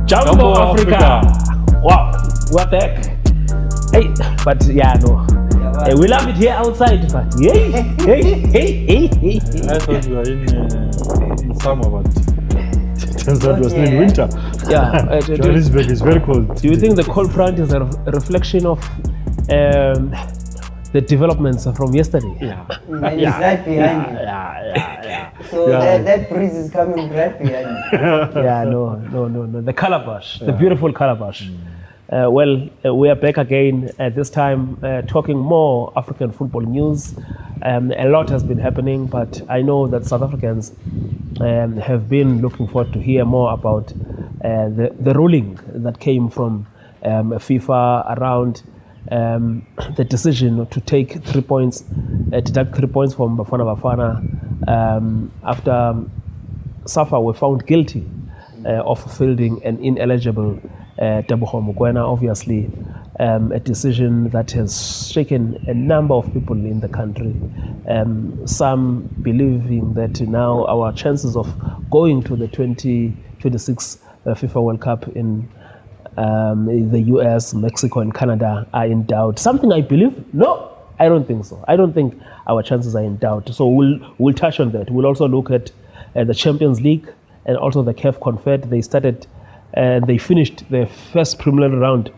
Jumbo Africa. Wow, what the heck? Hey, but yeah, no. We love it here outside, but hey. I thought we were in summer, but it turns out it was still in winter. Yeah, Johannesburg is very cold. Do you think the cold front is a reflection of the developments from yesterday? And it's right behind you. Yeah. So that breeze is coming right behind you. Yeah, no. The calabash, the beautiful calabash. We are back again at this time talking more African football news. A lot has been happening, but I know that South Africans have been looking forward to hear more about the ruling that came from FIFA around the decision to take 3 points, deduct 3 points from Bafana Bafana after SAFA were found guilty of fielding an ineligible Teboho Mokoena. Obviously, a decision that has shaken a number of people in the country. Some believing that now our chances of going to the 2026 FIFA World Cup in the US, Mexico, and Canada are in doubt. Something I believe? No, I don't think so. I don't think our chances are in doubt. So we'll touch on that. We'll also look at the Champions League and also the CAF Confed. They finished their first preliminary round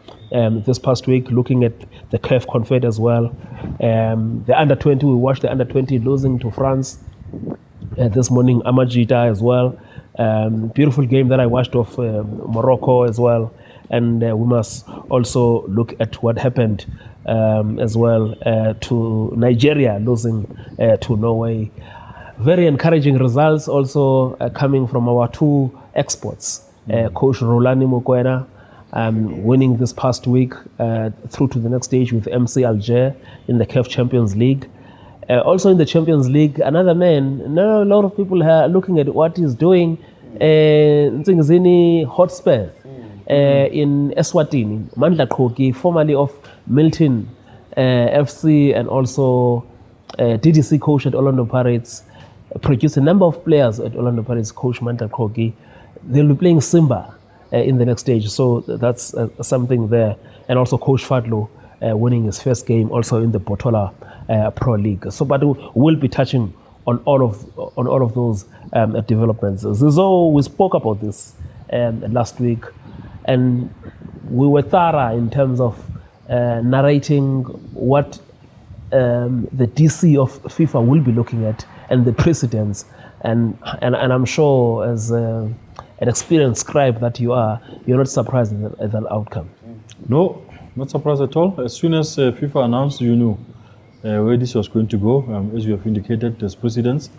this past week, looking at the CAF Confed as well. The under-20, we watched the under-20 losing to France this morning, Amajita as well. Beautiful game that I watched of Morocco as well. And we must also look at what happened as well to Nigeria losing to Norway. Very encouraging results also coming from our two exports. Coach Rulani Mokwena winning this past week through to the next stage with MC Alger in the CAF Champions League. Also in the Champions League, another man, now a lot of people are looking at what he's doing in Zini Hotspur in Eswatini. Mandla Qhogi, formerly of Milton FC and also DDC coach at Orlando Pirates, produced a number of players at Orlando Pirates, Coach Mandla Qhogi. They'll be playing Simba in the next stage, so that's something there. And also Coach Fadlu winning his first game also in the Botola Pro League. So, but we'll be touching on all of those developments. So we spoke about this last week, and we were thorough in terms of narrating what the DC of FIFA will be looking at and the precedents. And I'm sure as an experienced scribe that you are, you're not surprised at that outcome. No, not surprised at all. As soon as FIFA announced, you knew where this was going to go. As you have indicated, there's precedents.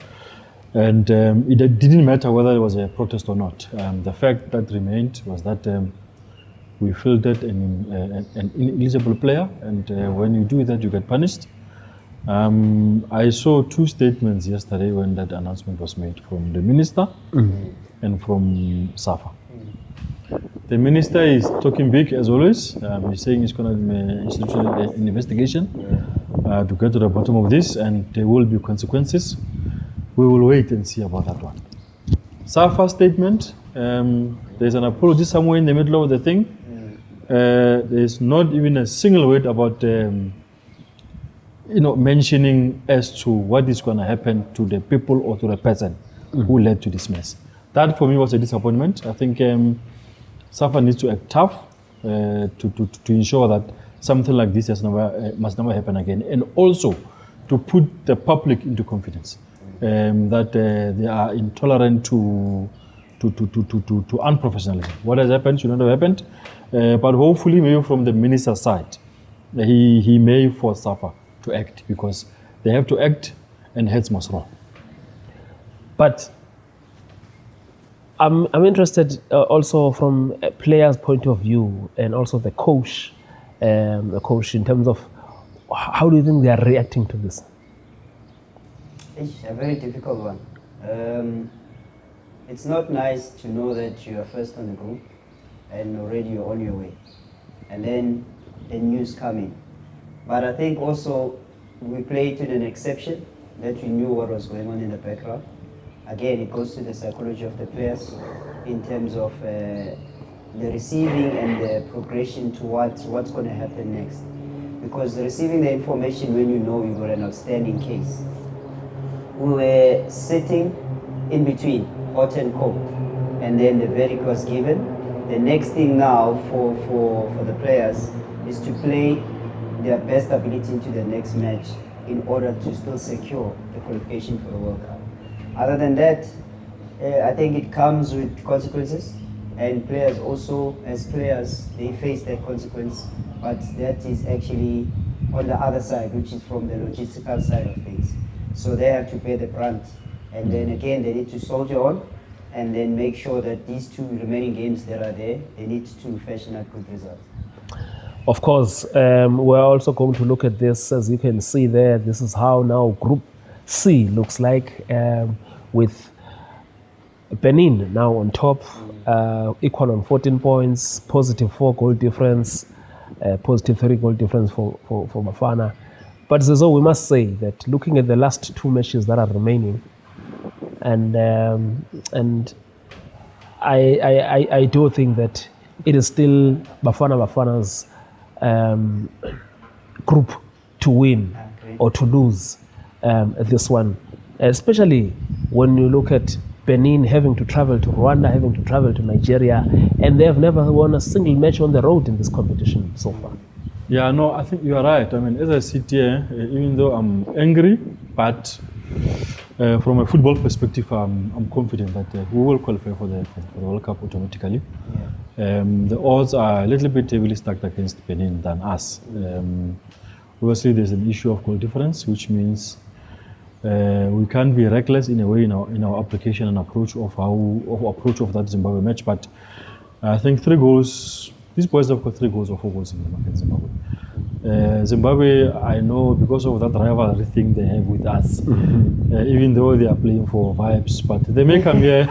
And it didn't matter whether it was a protest or not. The fact that remained was that we fielded an ineligible player, and when you do that, you get punished. I saw two statements yesterday when that announcement was made from the minister and from SAFA. The minister is talking big as always. He's saying it's going to be an investigation to get to the bottom of this, and there will be consequences. We will wait and see about that one. SAFA statement, there's an apology somewhere in the middle of the thing. There's not even a single word about mentioning as to what is going to happen to the people or to the person who led to this mess. That for me was a disappointment. I think SAFA needs to act tough to ensure that something like this must never happen again, and also to put the public into confidence that they are intolerant to unprofessionalism. What has happened should not have happened, but hopefully maybe from the minister's side, he may force SAFA to act, because they have to act and heads must roll. But I'm interested also from a player's point of view, and also the coach in terms of how do you think they are reacting to this? It's a very difficult one. It's not nice to know that you are first on the group and already you're on your way, and then the news coming. But I think also we played to an exception that we knew what was going on in the background. Again, it goes to the psychology of the players in terms of the receiving and the progression towards what's going to happen next. Because receiving the information when you know you've got an outstanding case. We were sitting in between hot and cold, and then the verdict was given. The next thing now for the players is to play their best ability into the next match in order to still secure the qualification for the World Cup. Other than that, I think it comes with consequences, and players also, as players, they face that consequence, but that is actually on the other side, which is from the logistical side of things. So they have to pay the brunt, and then again they need to soldier on, and then make sure that these 2 remaining games that are there, they need to fashion a good result. Of course, we're also going to look at this. As you can see there, this is how now Group C looks like, with Benin now on top, equal on 14 points, positive 4 goal difference, positive 3 goal difference for Bafana. But Zezo, we must say that looking at the last 2 matches that are remaining, and I do think that it is still Bafana's group to win or to lose this one, especially when you look at Benin having to travel to Rwanda, having to travel to Nigeria, and they have never won a single match on the road in this competition so far. Yeah, no, I think you are right. I mean, as I sit here, even though I'm angry, but from a football perspective, I'm confident that we will qualify for the World Cup automatically. Yeah. The odds are a little bit heavily stacked against Benin than us. Obviously, there's an issue of goal difference, which means we can't be reckless in a way in our application and approach of that Zimbabwe match. But I think 3 goals. These boys have got 3 goals or 4 goals in them against Zimbabwe. Zimbabwe, I know because of that rivalry thing they have with us, even though they are playing for vibes, but they may come here.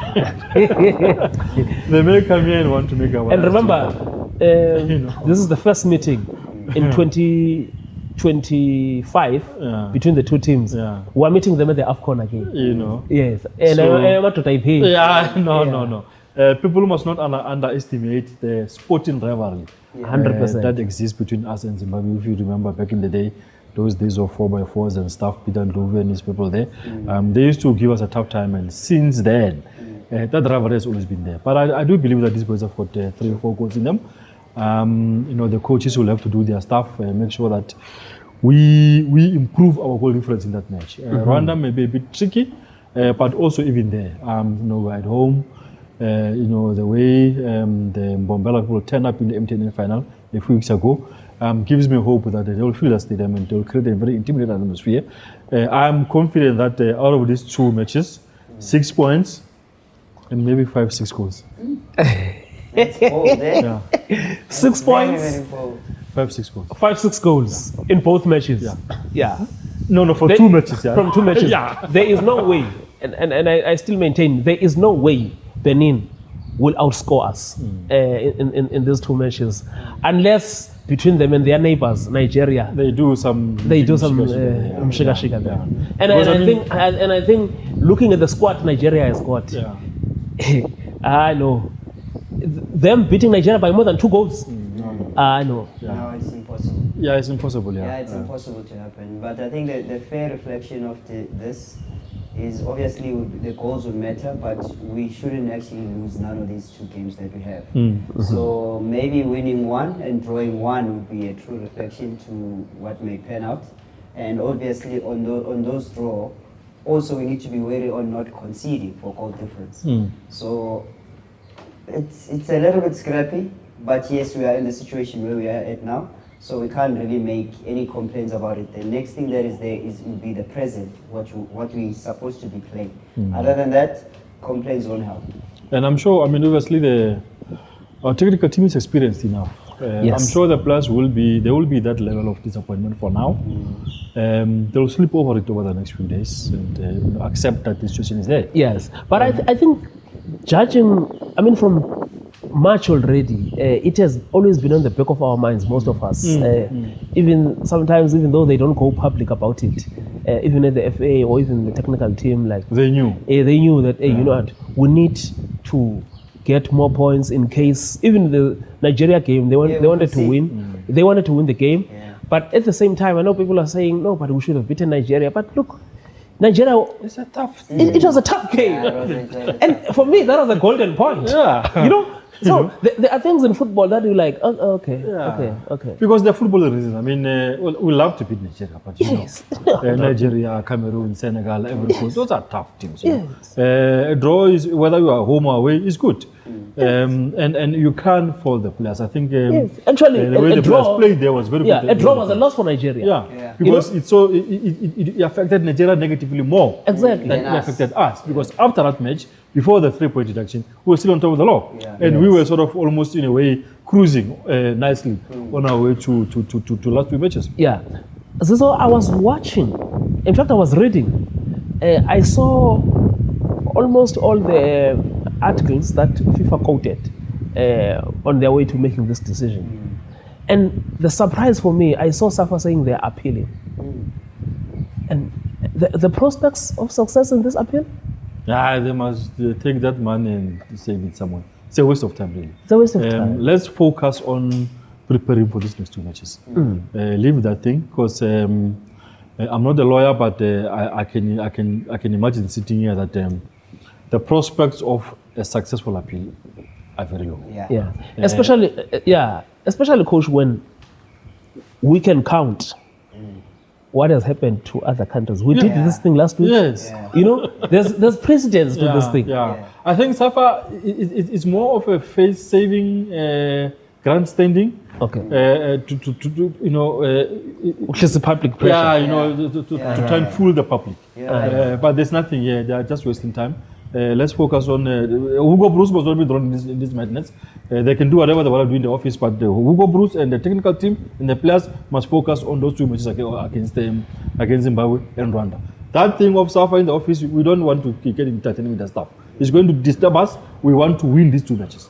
They may come here and want to make a. And remember, this is the first meeting in 2025 between the 2 teams. Yeah. We are meeting them at the AFCON again. Yes, and I want to type here. Yeah, no. People must not underestimate the sporting rivalry 100% that exists between us and Zimbabwe. If you remember back in the day, those days of 4x4s and stuff, Peter Ndlovu and his people there, they used to give us a tough time, and since then, that rivalry has always been there. But I do believe that these boys have got 3 or 4 goals in them. The coaches will have to do their stuff, make sure that we improve our goal difference in that match. Rwanda may be a bit tricky, but also even there, we're at home. The way the Mbombela people turned up in the MTN final a few weeks ago gives me hope that they will fill the stadium and they will create a very intimidating atmosphere. I'm confident that out of these 2 matches, 6 points and maybe 5-6 goals. That's bold, eh? Yeah. 6 points, 5-6 goals. 5-6 goals in both matches. Yeah. No, for 2 matches. Yeah. From 2 matches. Yeah. There is no way, and I still maintain, there is no way Benin will outscore us in these 2 matches, unless between them and their neighbors, Nigeria, they do some shika there. And I think looking at the squad Nigeria has got, I know them beating Nigeria by more than 2 goals. I know. No, it's impossible. Yeah, it's impossible. Yeah, it's impossible to happen. But I think that the fair reflection of this is obviously the goals would matter, but we shouldn't actually lose none of these 2 games that we have. So maybe winning 1 and drawing 1 would be a true reflection to what may pan out. And obviously on those draw, also we need to be wary on not conceding for goal difference. So it's a little bit scrappy, but yes, we are in the situation where we are at now. So we can't really make any complaints about it. The next thing that is there will be the present, what we're supposed to be playing. Other than that, complaints won't help. And I'm sure, our technical team is experienced enough. Yes. I'm sure the players will be that level of disappointment for now. They'll sleep over it over the next few days and accept that the situation is there. Yes, but I think judging, from March already, it has always been on the back of our minds, most of us. Even sometimes, even though they don't go public about it, even at the FA or even the technical team, like they knew that, you know what, we need to get more points in case even the Nigeria game they wanted to win. They wanted to win the game. Yeah. But at the same time, I know people are saying no, but we should have beaten Nigeria. But look, Nigeria, It's a tough. it was a tough game. And for me, that was a golden point. Yeah. You know? So there are things in football that you like, oh, okay, okay. Because they're football reasons. I mean, we love to beat Nigeria, but you Yes. know, Nigeria, Cameroon, Senegal, Ivory Coast, those are tough teams. You know. Yes. A draw is, whether you are home or away, is good. And you can't fault the players. I think Yes. Actually, the way a the draw, players played there was very yeah, good. a draw was a loss for Nigeria. Yeah, because it affected Nigeria negatively more Exactly. than it affected us. Because after that match, before the 3-point deduction, we were still on top of the law, Yeah. and we were sort of almost in a way cruising nicely on our way to last two matches. Yeah. So I was watching. In fact, I was reading. I saw almost all the articles that FIFA quoted on their way to making this decision. And the surprise for me, I saw SAFA saying they're appealing. And the prospects of success in this appeal? Yeah, they must take that money and save it somewhere. It's a waste of time, really. It's a waste of time. Let's focus on preparing for these next two matches. Leave that thing, because I'm not a lawyer, but I can imagine sitting here that the prospects of a successful appeal are very low. Yeah. Especially, coach, when we can count what has happened to other countries. We did this thing last week. Yes. Yeah. You know, there's precedence to this thing. Yeah. I think SAFA is more of a face-saving grandstanding. Okay. To you know. Which is the public pressure. Yeah, you know, to try and fool the public. Yeah. But there's nothing here. They are just wasting time. Let's focus on Hugo Bruce must not be drawn in this madness. They can do whatever they want to do in the office, but Hugo Bruce and the technical team and the players must focus on those two matches against Zimbabwe and Rwanda. That thing of SAFA in the office, we don't want to get entertaining with that stuff. It's going to disturb us. We want to win these two matches.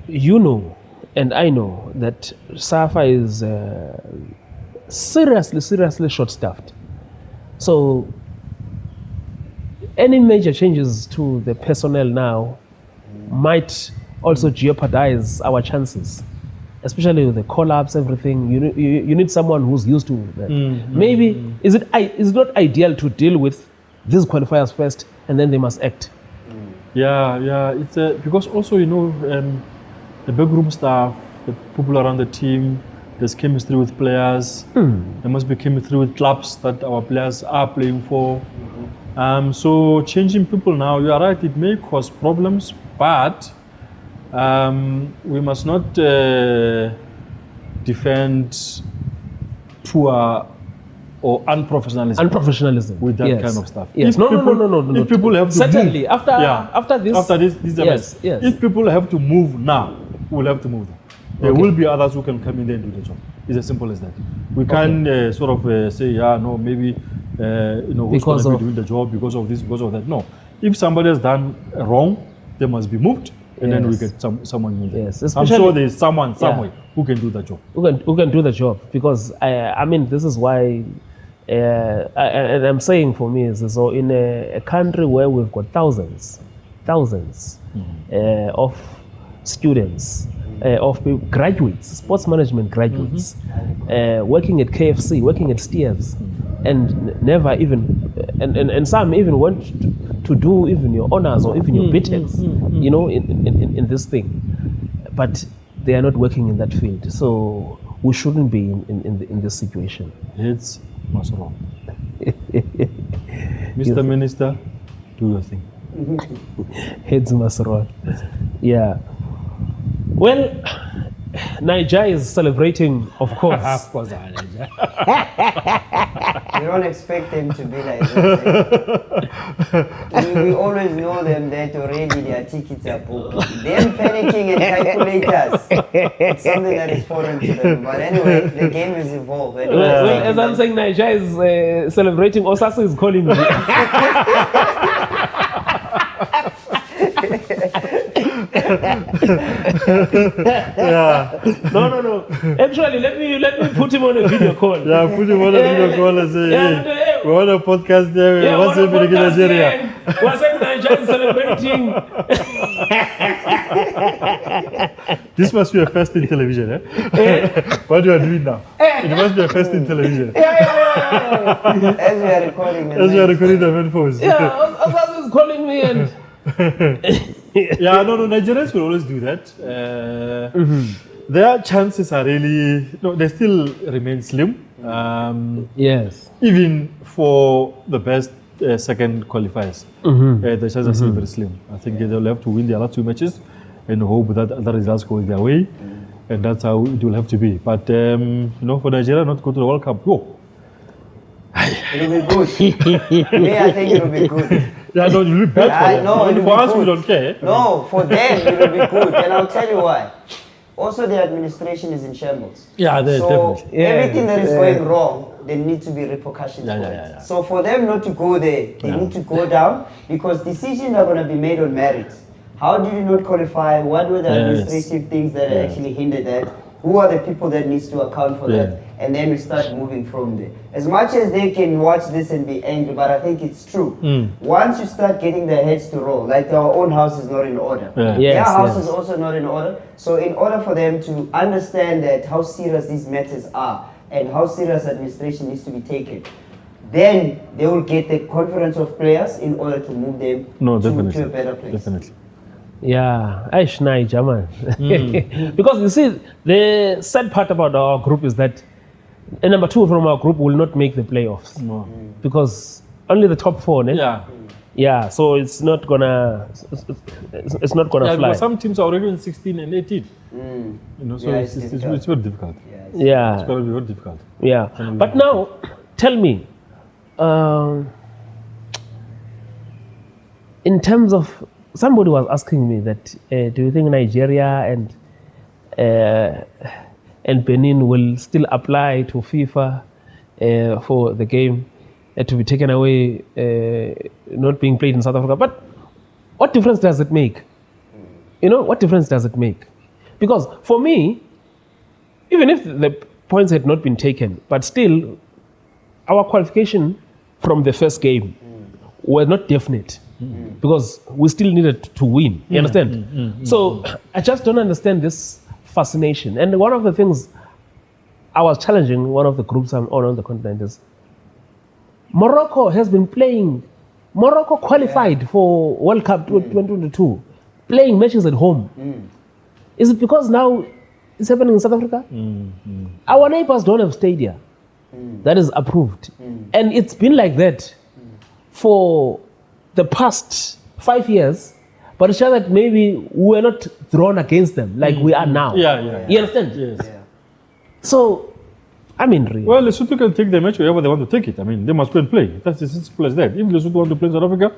You know, and I know that SAFA is seriously short-staffed. So any major changes to the personnel now might also jeopardize our chances, especially with the call-ups, everything. You need someone who's used to that. Maybe is it not ideal to deal with these qualifiers first and then they must act? Yeah. It's because also, you know, the backroom staff, the people around the team, there's chemistry with players. There must be chemistry with clubs that our players are playing for. So changing people now, you are right, it may cause problems, but we must not defend poor or unprofessionalism with that kind of stuff. Yes. No. If people have to certainly move, after this yes. If people have to move now, we'll have to move them. There will be others who can come in there and do the job. It's as simple as that. We can't say, maybe who's going to be doing the job because of this, because of that. No. If somebody has done wrong, they must be moved, and then we get someone new there. Yes, I'm sure there's someone somewhere who can do the job. Who can do the job, because I mean, this is why, and I'm saying for me, is so in a country where we've got thousands of students, of graduates, sports management graduates, working at KFC, working at Steers, and never even, and some even went to do even your honors or even your BTECs, you know, in this thing, but they are not working in that field. So we shouldn't be in this situation. Heads must roll. Mr. Minister, do your thing. Heads must roll. Yeah. Well, Niger is celebrating, of course. Of course, Niger. We don't expect them to be like that. We always know them that already their tickets are booked. Them panicking and calculators, it's something that is foreign to them. But anyway, the game is evolved. Well, as I'm saying, Niger is celebrating, Osasu is calling me. No. Actually, let me put him on a video call. Yeah, put him on a video call and say, hey, We want a podcast there. Yeah, What's what a happening in podcast, Nigeria? yeah. We're saying Nigeria is celebrating. This must be a first in television, eh? What you are doing now? It must be a first in television. Yeah. As we are recording. As we are recording the main phones. Yeah, Osasu is calling me and... Yeah, no, Nigerians will always do that. Their chances are really, no, they still remain slim. Yes. Even for the best second qualifiers, the chances are still very slim. I think they'll have to win their last 2 matches and hope that other results go their way. And that's how it will have to be. But, for Nigeria not to go to the World Cup, whoa. It'll be good. Me, I think it'll be good. Yeah, no, it'll be bad for them. No, it'll For be us, we good. don't care. No, for them it'll be good, and I'll tell you why. Also, the administration is in shambles. Yeah, So definitely. everything that is going wrong, there need to be repercussions for it. Yeah. So for them not to go there, they need to go down because decisions are going to be made on merit. How did you not qualify? What were the administrative things that actually hindered that? Who are the people that needs to account for that? And then we start moving from there. As much as they can watch this and be angry, but I think it's true. Once you start getting their heads to roll, like our own house is not in order. Their house is also not in order. So in order for them to understand that how serious these matters are and how serious administration needs to be taken, then they will get the confidence of players in order to move them to a better place. Definitely. Yeah, Aish Naija, man. Because you see, the sad part about our group is that number 2 from our group will not make the playoffs. Because only the top 4, ne? Yeah, so it's not gonna fly. Because some teams are already in 16 and 18. So it's very difficult. Yeah. It's going to be very difficult. Yeah. But now, tell me, in terms of, somebody was asking me that, do you think Nigeria and Benin will still apply to FIFA for the game to be taken away, not being played in South Africa? But what difference does it make? What difference does it make? Because for me, even if the points had not been taken, but still, our qualification from the first game were not definite. Because we still needed to win. You understand? So I just don't understand this fascination. And one of the things I was challenging one of the groups I'm on the continent is Morocco has been playing. Morocco qualified for World Cup 2022, playing matches at home. Is it because now it's happening in South Africa? Our neighbors don't have stadia that is approved. And it's been like that for the past 5 years, but it's just that maybe we're not thrown against them like we are now. You understand? Yes. So, I mean, really. Well, Lesotho can take the match wherever they want to take it. I mean, they must go and play. That's as simple as that. If Lesotho want to play in South Africa,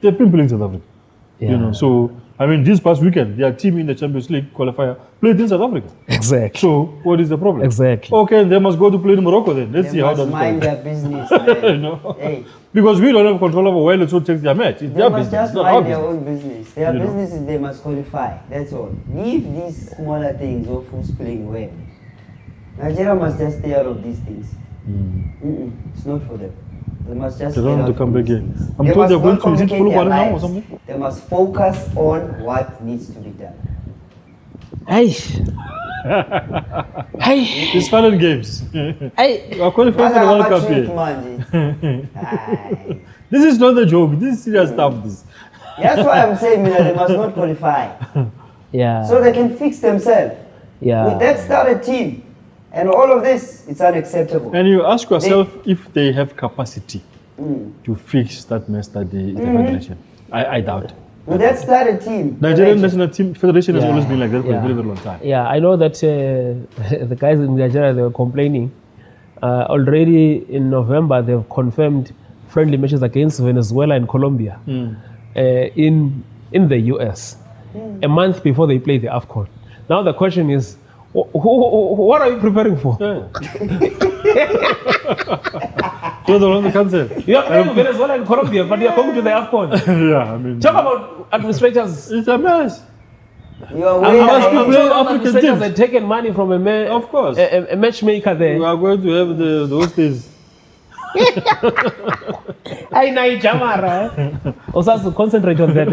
they've been playing in South Africa. So, I mean, this past weekend, their team in the Champions League qualifier played in South Africa. Exactly. So, what is the problem? Exactly. Okay, they must go to play in Morocco then. Let's see how They that must mind goes. their business, man. Hey. Because we don't have control over where Lesotho takes their match. It's They their must business, just not our mind their business. own business. Their business is they must qualify. That's all. Leave these smaller things of who's playing where. Nigeria must just stay out of these things. It's not for them. They must just They don't get have to out come of back these here. things. I'm They told they're must going not to, is it complicate their Polokwane now or lives. something? They must focus on what needs to be done. Hey. It's fun and games. Hey. We are qualifying for the World Cup here. Aye. This is not a joke. This is serious stuff. This. That's why I'm saying they must not qualify. Yeah. So they can fix themselves. Yeah. With that started team and all of this, it's unacceptable. And you ask yourself if they have capacity to fix that mess that the federation. I doubt. With that started team, Nigerian national team federation has always been like that for Yeah. a very, very long time. Yeah, I know that the guys in Nigeria, they were complaining. Already in November, they've confirmed friendly matches against Venezuela and Colombia in the US, a month before they play the AFCON. Now the question is, what are you preparing for? So the one cancel. You are playing Venezuela and Colombia, but you are coming to the AFCON. Yeah, I mean, Talk about administrators. it's a mess. you are I way must be ahead. playing Some African administrators teams. had taken money from Of course. a matchmaker there. We are going to have those days. I know Jamara. Osasu, concentrate on that.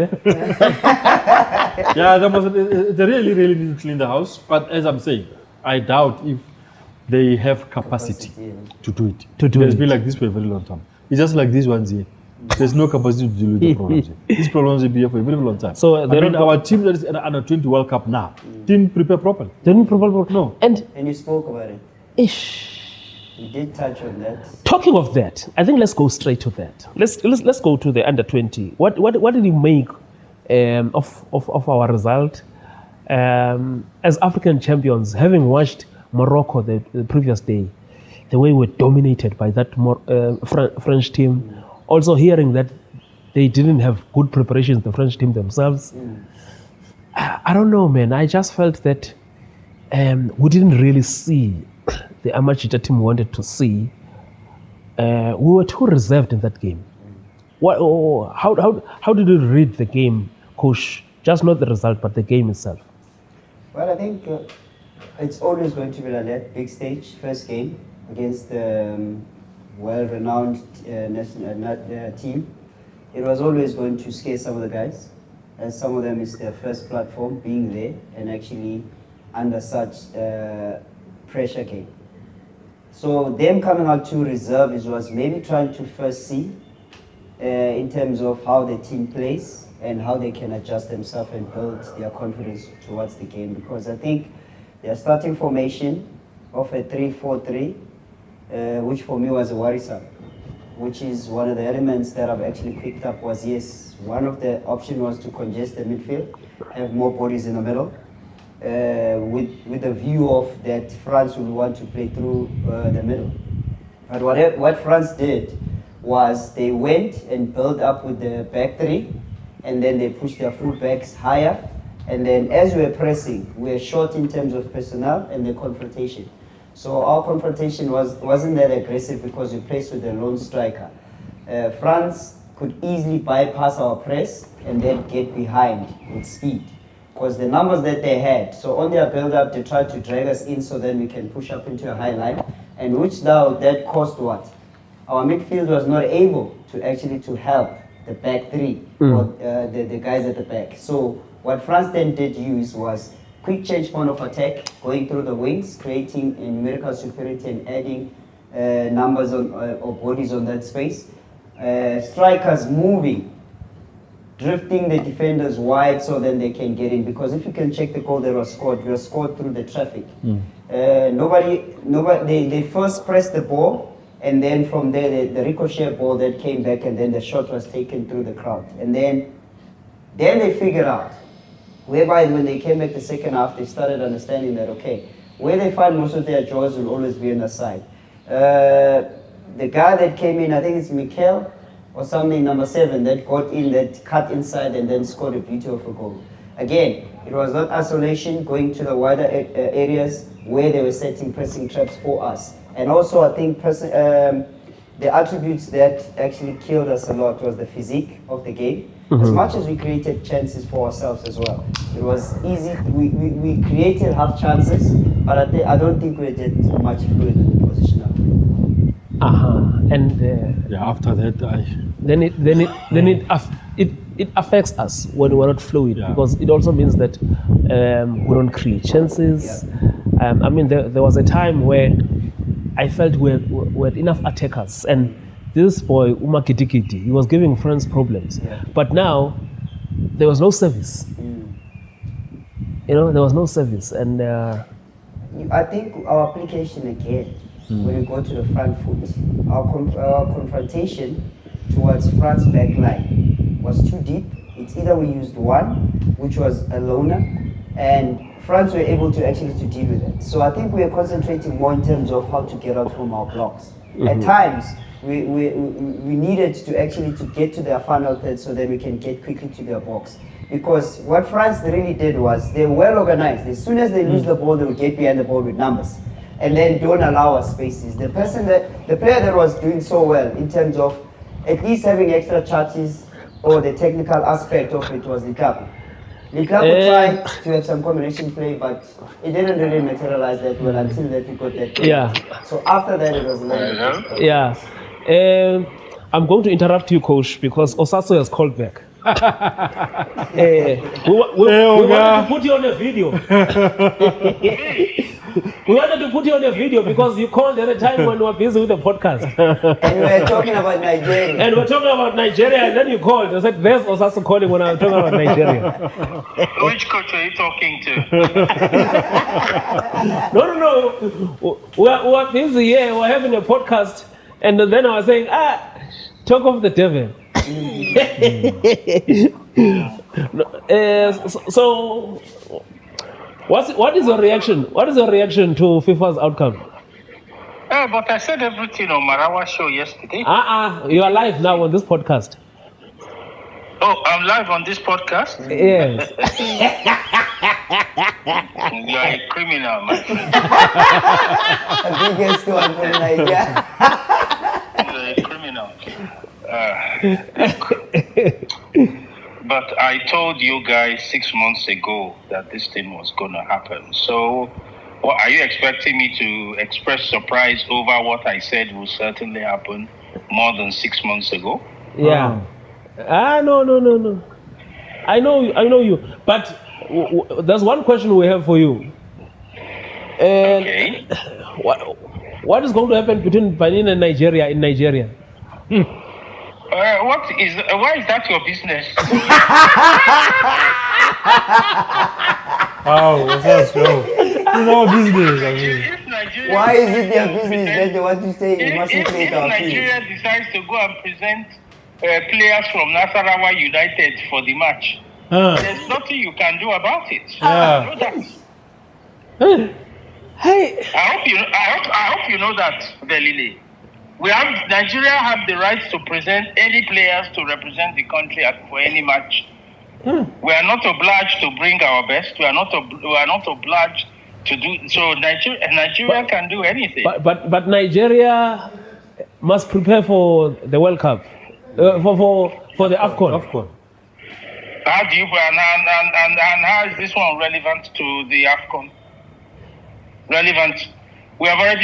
Yeah, they really need to clean the house. But as I'm saying, I doubt if they have capacity to do it. It's been like this for a very long time. It's just like these ones here. There's no capacity to deal with the problems. These problems will be here for a very long time. So our team that is in the under 20 World Cup now didn't prepare properly. No. And you spoke about it. Ish. You did touch on that. Talking of that, I think let's go straight to that. Let's go to the under 20. What did you make of our result as African champions, having watched Morocco the previous day, the way we were dominated by that French team. Also hearing that they didn't have good preparations, the French team themselves. I don't know, man. I just felt that we didn't really see the amateur team wanted to see. We were too reserved in that game. How did you read the game, Coach? Just not the result, but the game itself. Well, I think it's always going to be like that. Big stage, first game against the well-renowned national team. It was always going to scare some of the guys, as some of them is their first platform being there and actually under such pressure game. So them coming out to reserve was maybe trying to first see in terms of how the team plays and how they can adjust themselves and build their confidence towards the game. Because I think their starting formation of a 3-4-3, which for me was a worrisome, which is one of the elements that I've actually picked up was, yes, one of the options was to congest the midfield, have more bodies in the middle, with the view of that France will want to play through the middle. But what France did was they went and built up with the back three, and then they pushed their full backs higher, and then as we were pressing, we were short in terms of personnel and the confrontation. So our confrontation wasn't that aggressive because we placed with a lone striker. France could easily bypass our press and then get behind with speed, because the numbers that they had, so on their build-up they tried to drag us in so then we can push up into a high line, and which now that caused what? Our midfield was not able to actually to help the back three, or the guys at the back. So what France then did use was quick change point of attack, going through the wings, creating a numerical superiority and adding numbers on, or bodies on that space. Strikers moving, drifting the defenders wide so then they can get in. Because if you can check the goal that was scored through the traffic. They first pressed the ball, and then from there the ricochet ball that came back, and then the shot was taken through the crowd. And then they figured out, whereby when they came back the second half, they started understanding that, okay, where they find most of their joys will always be on the side. The guy that came in, I think it's Mikel or something, number 7, that got in, that cut inside and then scored a beauty of a goal. Again, it was not isolation, going to the wider areas where they were setting pressing traps for us. And also I think the attributes that actually killed us a lot was the physique of the game. As much as we created chances for ourselves as well. It was easy, we created half chances, but I don't think we did much fluid in the position up. And after that, then it affects us when we're not fluid, because it also means that we don't create chances. I mean, there was a time where I felt we had enough attackers, and this boy Uma Kitikiti, he was giving France problems. But now there was no service. There was no service, and I think our application again, when we go to the front foot, our confrontation towards France back line was too deep. It's either we used one, which was a loner, and France were able to actually to deal with it. So I think we are concentrating more in terms of how to get out from our blocks. At times, we needed to actually to get to their final third so that we can get quickly to their box. Because what France really did was they were well organized. As soon as they lose the ball, they will get behind the ball with numbers, and then don't allow us spaces. The player that was doing so well in terms of at least having extra charges or the technical aspect of it was Likaku. Likaku tried to have some combination play, but it didn't really materialize that well until that we got that play. So after that, it was I'm going to interrupt you, Coach, because Osasu has called back. We wanted to put you on a video. We wanted to put you on a video because you called at a time when we were busy with the podcast. And we were talking about Nigeria. And then you called. I said, there's Osasu calling when I'm talking about Nigeria. Which coach are you talking to? No. We're busy here. We're having a podcast. And then I was saying, talk of the devil. So, what is your reaction? What is your reaction to FIFA's outcome? But I said everything on Marawa show yesterday. You are live now on this podcast. Oh, I'm live on this podcast? Yes. You are a criminal, my friend. The biggest one from Nigeria. You are a criminal. But I told you guys 6 months ago that this thing was going to happen. So, what are you expecting me to express surprise over what I said will certainly happen more than 6 months ago? Yeah. No. I know you. But there's one question we have for you. Okay. What is going to happen between Benin and Nigeria in Nigeria? Why is that your business? Wow, what's that show? It's our business. I mean. Why is it their business that they want to say you mustn't play our field? If Nigeria decides to go and present players from Nasarawa United for the match, there's nothing you can do about it. Yeah. You know that. Hey. I hope you know that, Belile. Nigeria have the right to present any players to represent the country for any match. We are not obliged to bring our best. We are not obliged to do so. Nigeria can do anything. But Nigeria must prepare for the World Cup, for the AFCON. How do you and how is this one relevant to the AFCON? Relevant. We have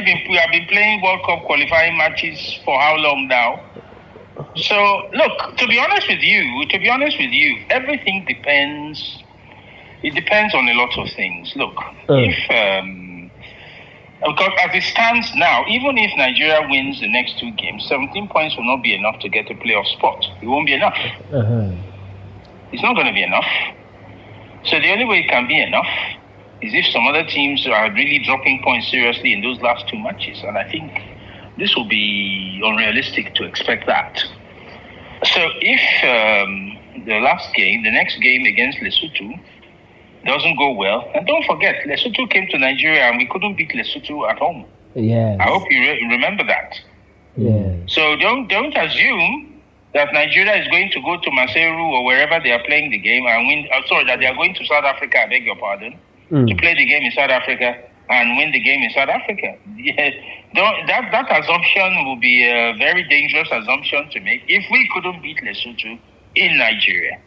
been playing World Cup qualifying matches for how long now? So look, to be honest with you, everything depends. It depends on a lot of things. Look, because as it stands now, even if Nigeria wins the next 2 games, 17 points will not be enough to get a playoff spot. It won't be enough. It's not going to be enough. So the only way it can be enough is if some other teams are really dropping points seriously in those last 2 matches. And I think this will be unrealistic to expect that. So if the next game against Lesotho doesn't go well, and don't forget, Lesotho came to Nigeria and we couldn't beat Lesotho at home. Yes. I hope you remember that. Yes. So don't assume that Nigeria is going to go to Maseru or wherever they are playing the game and win. That they are going to South Africa, I beg your pardon, to play the game in South Africa and win the game in South Africa. Yeah, that assumption will be a very dangerous assumption to make. If we couldn't beat Lesotho in Nigeria,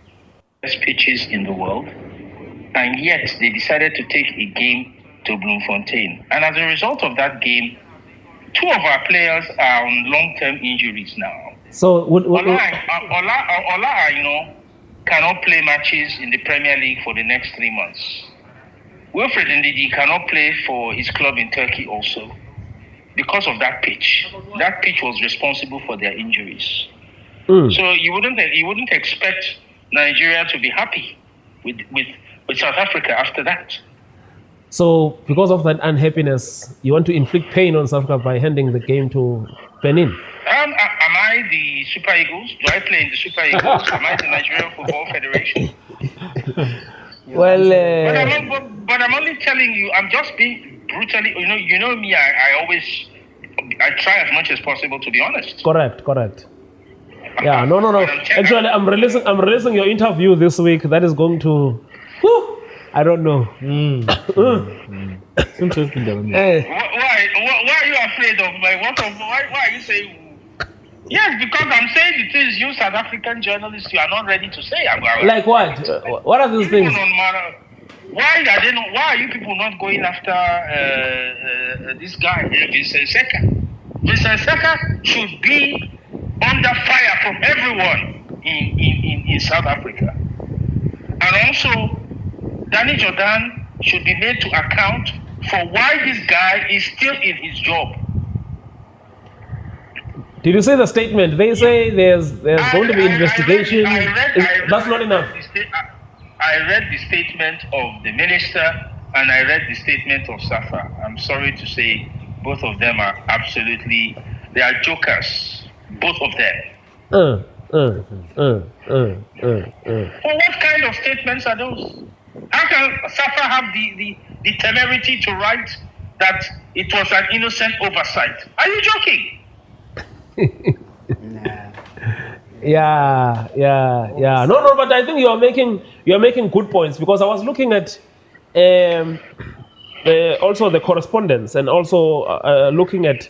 best pitches in the world, and yet they decided to take a game to Bloemfontein. And as a result of that game, 2 of our players are on long-term injuries now. So Ola, I know, cannot play matches in the Premier League for the next 3 months. Wilfred Ndidi cannot play for his club in Turkey also because of that pitch. That pitch was responsible for their injuries. So you wouldn't expect Nigeria to be happy with South Africa after that. So because of that unhappiness, you want to inflict pain on South Africa by handing the game to Benin? Am I the Super Eagles? Do I play in the Super Eagles? Am I the Nigerian Football Federation? Well, but I'm only telling you. I'm just being brutally. You know me. I try as much as possible to be honest. Correct. Yeah, no. Actually, I'm releasing your interview this week. That is going to. I don't know. It's interesting. Why are you afraid of my? Why are you saying? Yes, because I'm saying the things you South African journalists you are not ready to say. Like what? What are these things? Why are you people not going after this guy, Vincent Seka? Mr. Saka should be under fire from everyone in South Africa. And also, Danny Jordan should be made to account for why this guy is still in his job. Did you see the statement? They say there's going to be investigation. That's not enough. I read the statement of the minister and I read the statement of SAFA. I'm sorry to say both of them are absolutely, they are jokers, both of them. Well, what kind of statements are those? How can SAFA have the temerity to write that it was an innocent oversight? Are you joking? Nah. Yeah. No, but I think you are making good points, because I was looking at also the correspondence, and also looking at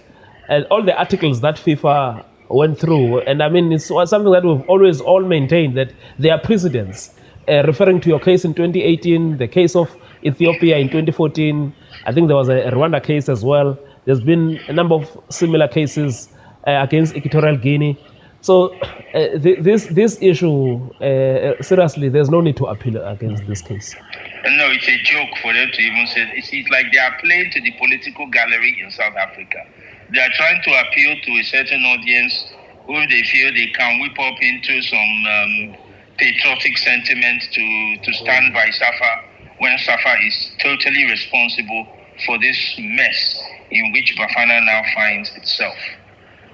all the articles that FIFA went through, and I mean it's something that we've always all maintained, that there are precedents. Referring to your case in 2018, the case of Ethiopia in 2014, I think there was a Rwanda case as well. There's been a number of similar cases against Equatorial Guinea. So this issue, seriously, there's no need to appeal against this case. No, it's a joke for them to even say. It's like they are playing to the political gallery in South Africa. They are trying to appeal to a certain audience who they feel they can whip up into some patriotic sentiment to stand by SAFA, when SAFA is totally responsible for this mess in which Bafana now finds itself.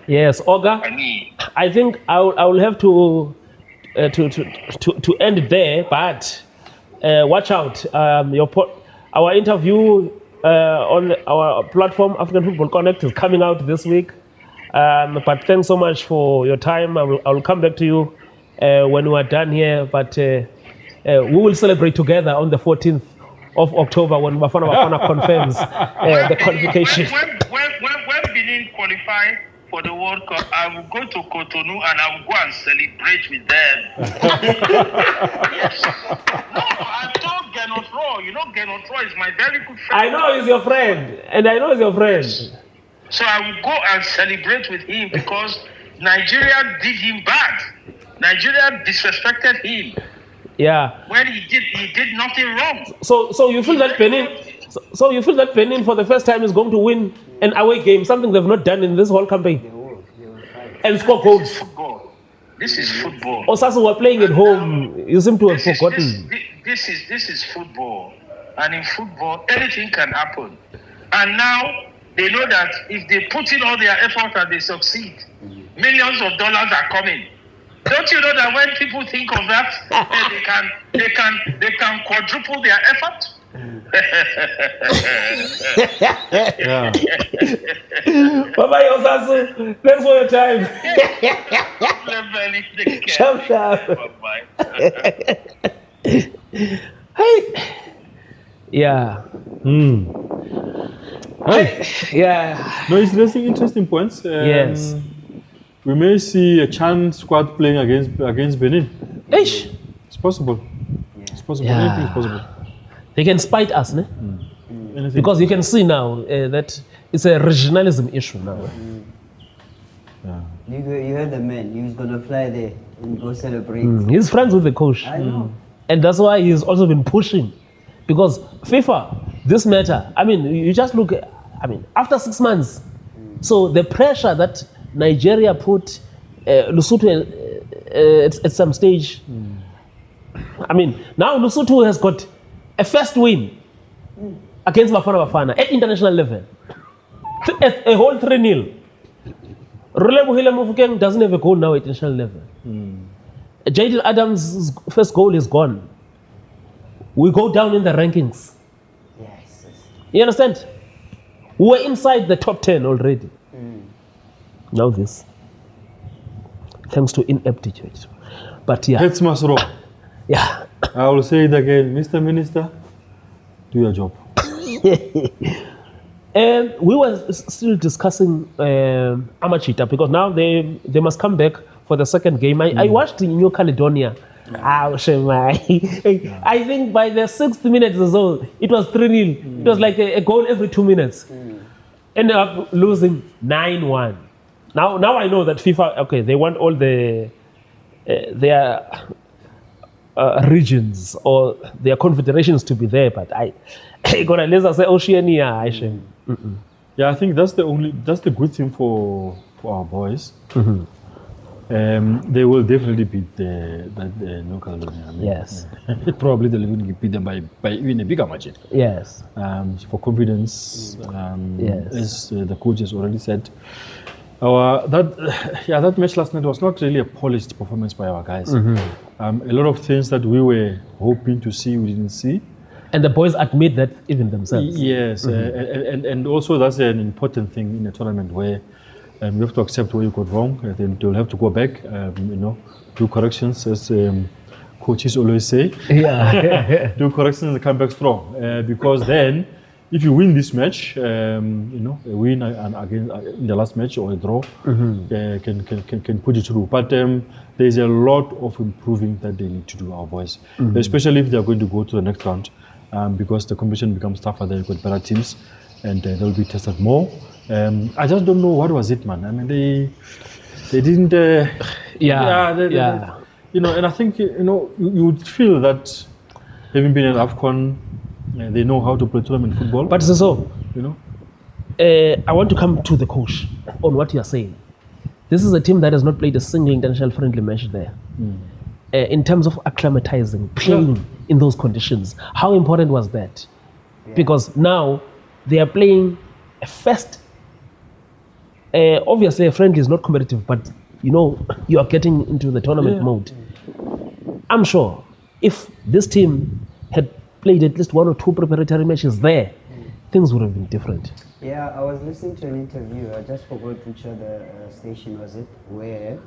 Yes, Oga. I think I will have to end it there, but watch out. Our interview on our platform, African Football Connect, is coming out this week. But thanks so much for your time. I will come back to you when we are done here. But we will celebrate together on the 14th of October when Bafana Bafana confirms the qualification. When Benin qualify for the World Cup, I will go to Cotonou and I will go and celebrate with them. Yes. No, I told Genotro. You know, Genotro is my very good friend. I know he's your friend, and I know he's your friend. So I will go and celebrate with him because Nigeria did him bad. Nigeria disrespected him. Yeah. When he did nothing wrong. So you feel that Benin. So you feel that Benin for the first time is going to win an away game, something they've not done in this whole campaign, and score goals. This is football. Osasu were playing at home. You seem to have forgotten. This is football, and in football anything can happen. And now they know that if they put in all their effort and they succeed, millions of dollars are coming. Don't you know that when people think of that, they can quadruple their effort? Yeah. Bye-bye, Osasu. Thanks for your time. Sharp. Bye-bye. Hey. Yeah. Hey. Yeah. No, it's interesting points. Yes. We may see a Chan squad playing against Benin. Ish. It's possible. Yeah. It's possible. Yeah. Anything is possible. They can spite us, ne? Because you can see now that it's a regionalism issue now. Yeah. You heard the man. He was gonna fly there and go celebrate. He's friends with the coach. I know. And that's why he's also been pushing. Because FIFA, this matter, I mean, you just look, after 6 months, so the pressure that Nigeria put Lesotho at some stage, now Lesotho has got a first win against Bafana Bafana at international level. A whole 3-0. Rulani Mokwena doesn't have a goal now at international level. Jadil Adams' first goal is gone. We go down in the rankings. Yes. You understand? We were inside the top 10 already. Now this. Thanks to ineptitude. But yeah. Heads must roll. Yeah. I will say it again. Mr. Minister, do your job. And we were still discussing Amachita, because now they must come back for the second game. I watched in New Caledonia. I think by the 6th minute or so, it was 3-0. It was like a goal every 2 minutes. ended up losing 9-1. Now I know that FIFA, okay, they want all their regions or their confederations to be there, but I gonna let's say Oceania. Yeah, I think that's the good thing for our boys. They will definitely beat the New Caledonia. I mean, Yes. probably they'll even beat them by even a bigger margin. Yes. For confidence, Yes. as the coach has already said. That match last night was not really a polished performance by our guys. A lot of things that we were hoping to see, we didn't see. And the boys admit that even themselves. Yes, and also that's an important thing in a tournament where you have to accept what you got wrong, and then you'll have to go back, do corrections, as coaches always say. Yeah. Do corrections and come back strong. Because then, if you win this match, a win again in the last match or a draw can put you through. But there's a lot of improving that they need to do, our boys, especially if they're going to go to the next round, because the competition becomes tougher. They've got better teams, and they'll be tested more. I just don't know what was it, man. I mean, they didn't. And I think you would feel that having been in AFCON, they know how to play tournament football. But so, I want to come to the coach on what you are saying. This is a team that has not played a single international friendly match there. In terms of acclimatizing, playing in those conditions, how important was that? Yeah. Because now they are playing a first. Obviously, a friendly is not competitive, but you are getting into the tournament mode. I'm sure if this team had played at least one or two preparatory matches there, things would have been different. Yeah, I was listening to an interview. I just forgot which other station was it, where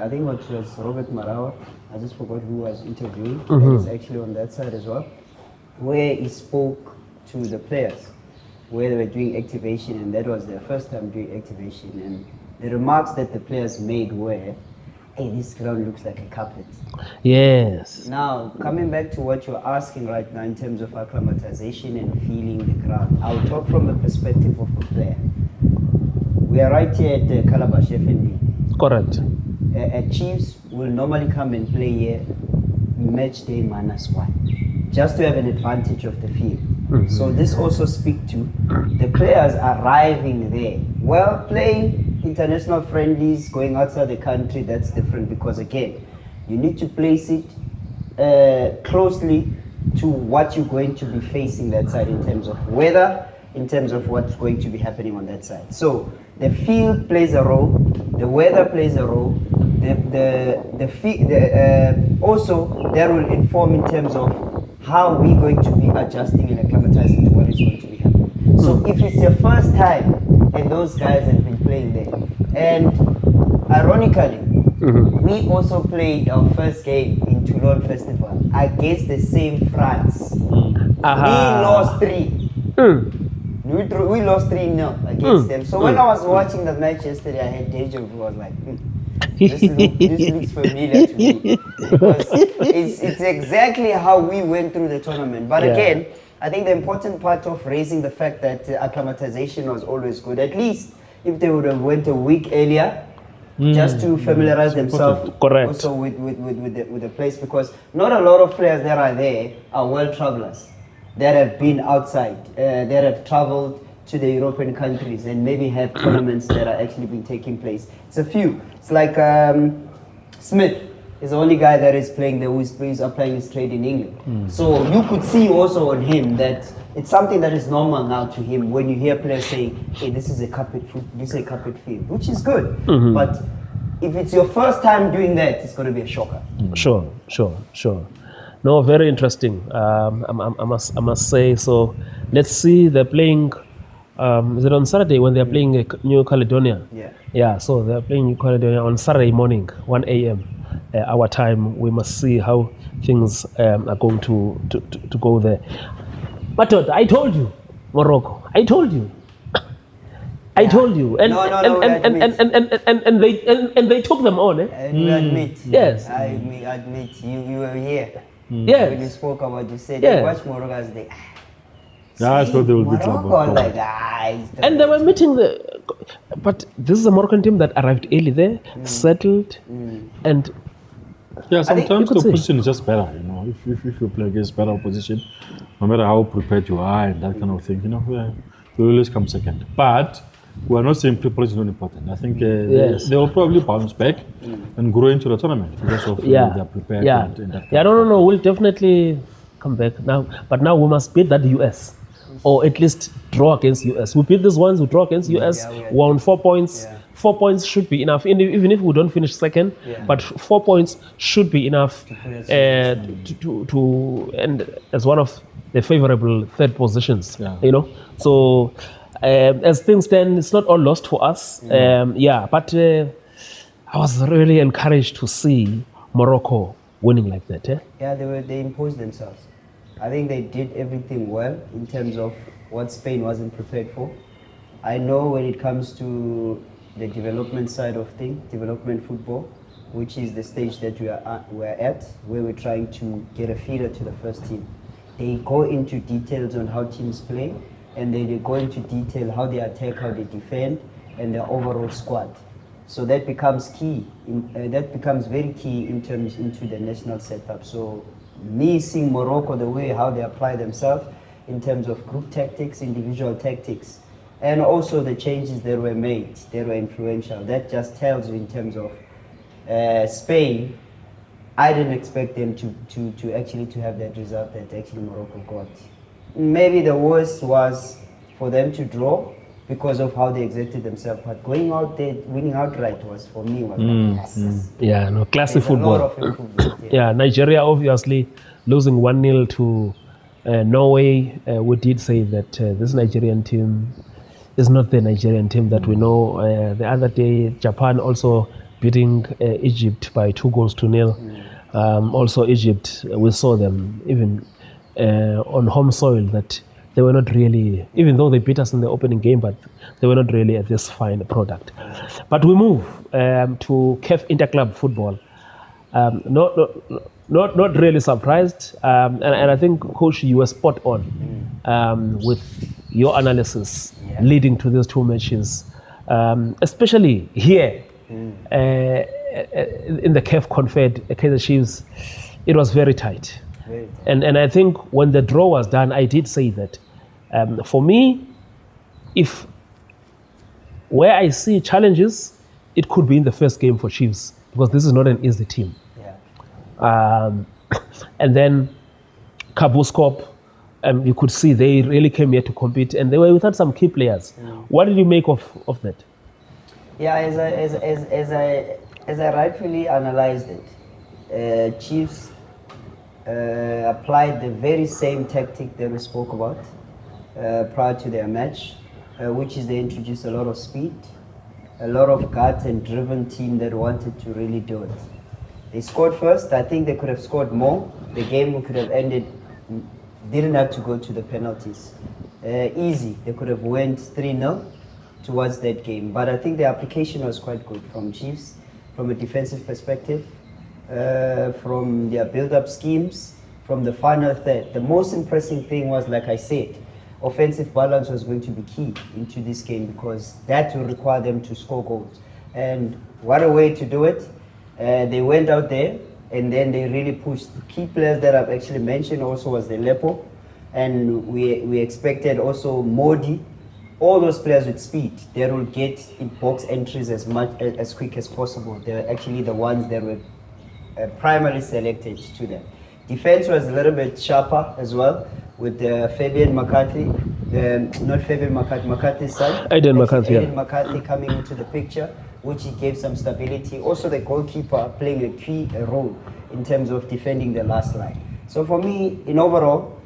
I think it was Robert Marawa. I just forgot who was interviewing. That is actually on that side as well, where he spoke to the players, where they were doing activation, and that was their first time doing activation. And the remarks that the players made were, hey, this ground looks like a carpet. Yes. Now, coming back to what you're asking right now in terms of acclimatization and feeling the ground, I'll talk from the perspective of a player. We are right here at the Calabash FNB. Correct. Chiefs will normally come and play here match day -1, just to have an advantage of the field. So this also speaks to the players arriving there. Well, playing international friendlies, going outside the country, that's different because again, you need to place it closely to what you're going to be facing that side in terms of weather, in terms of what's going to be happening on that side. So the field plays a role, the weather plays a role, also that will inform in terms of how we're going to be adjusting and acclimatizing to what is going to be happening. So if it's your first time and those guys have been playing there, and ironically, we also played our first game in Toulon Festival against the same France. We lost 3. We lost 3-0 against them. So when I was watching the match yesterday, I had deja vu. I was like, this looks familiar to me. Because it's exactly how we went through the tournament. But again, I think the important part of raising the fact that acclimatization was always good, at least if they would have went a week earlier, just to familiarize themselves also with the place, because not a lot of players that are there are world travelers that have been outside, that have traveled to the European countries and maybe have tournaments that are actually been taking place. It's a few. It's like Smith is the only guy that is playing there who is applying his trade in England. So you could see also on him that it's something that is normal now to him when you hear players saying, hey, this is a carpet field, which is good. But if it's your first time doing that, it's going to be a shocker. Sure. No, very interesting. I must say. So let's see. They're playing. Is it on Saturday when they're playing New Caledonia? Yeah. So they're playing New Caledonia on Saturday morning, 1 a.m. Our time. We must see how things are going to go there. But I told you, Morocco. I told you. I told you, and they took them on. And you admit. Yes. I admit you were here. Yes. When you spoke about, you said, yes. Watch Morocco as they. Yeah, I thought they would beat Morocco, Morocco. like, it's the And they were meeting but this is a Moroccan team that arrived early there, settled, and Yeah, think sometimes you the could say- opposition is just better, you know. If you play against better opposition, no matter how prepared you are and that kind of thing, you know, you always come second. But we are not saying preparation is not important. I think Yes. they will probably bounce back and grow into the tournament because of they are prepared. yeah, and that kind yeah. of No. We'll definitely come back now. But now we must beat that US, or at least draw against US. We beat these ones. We draw against US. Yeah, we are- Won 4 points. Yeah. 4 points should be enough, even if we don't finish second. Yeah. But 4 points should be enough put us to and as one of the favorable third positions. Yeah. You know, so. As things stand, it's not all lost for us. But I was really encouraged to see Morocco winning like that. Yeah, they imposed themselves. I think they did everything well in terms of what Spain wasn't prepared for. I know when it comes to the development side of things, development football, which is the stage that we're at, where we're trying to get a feeder to the first team. They go into details on how teams play, and then they go into detail how they attack, how they defend, and their overall squad. So that becomes key. That becomes very key in terms into the national setup. So me seeing Morocco, the way how they apply themselves in terms of group tactics, individual tactics, and also the changes that were made, they were influential. That just tells you in terms of Spain. I didn't expect them to actually to have that result that actually Morocco got. Maybe the worst was for them to draw because of how they exerted themselves. But going out there, winning outright was for me was like, yes. Yeah, no, classic There's football. a lot of improvement. Yeah, Nigeria obviously losing 1-0 to Norway. We did say that this Nigerian team is not the Nigerian team that we know. The other day, Japan also beating Egypt by 2-0. Also Egypt, we saw them even on home soil that they were not really, even though they beat us in the opening game, but they were not really at this fine product. But we move to CAF Interclub football. Not really surprised, and I think, Coach, you were spot on with your analysis leading to these two matches, especially here in the CAF Confed Kaizer Chiefs. It was very tight. And I think when the draw was done, I did say that for me, if where I see challenges, it could be in the first game for Chiefs, because this is not an easy team. And then Kabuskop, you could see they really came here to compete, and they were without some key players. What did you make of that? Yeah, as I rightfully analyzed it, Chiefs applied the very same tactic that we spoke about prior to their match, which is they introduced a lot of speed, a lot of guts and driven team that wanted to really do it. They scored first. I think they could have scored more. The game could have ended, didn't have to go to the penalties. Easy. They could have went 3-0 towards that game. But I think the application was quite good from Chiefs, from a defensive perspective, from their build-up schemes, from the final third. The most impressive thing was, like I said, offensive balance was going to be key into this game, because that will require them to score goals. And what a way to do it. They went out there and then they really pushed. The key players that I've actually mentioned also was the Lepo, and we expected also Modi. All those players with speed, they will get in box entries as quick as possible. They're actually the ones that were primarily selected to them. Defense was a little bit sharper as well, with Fabian McCarthy, not Fabian McCarthy, McCarthy's son. Aiden McCarthy, Aiden McCarthy coming into the picture, which he gave some stability. Also the goalkeeper playing a key role in terms of defending the last line. So for me, in overall,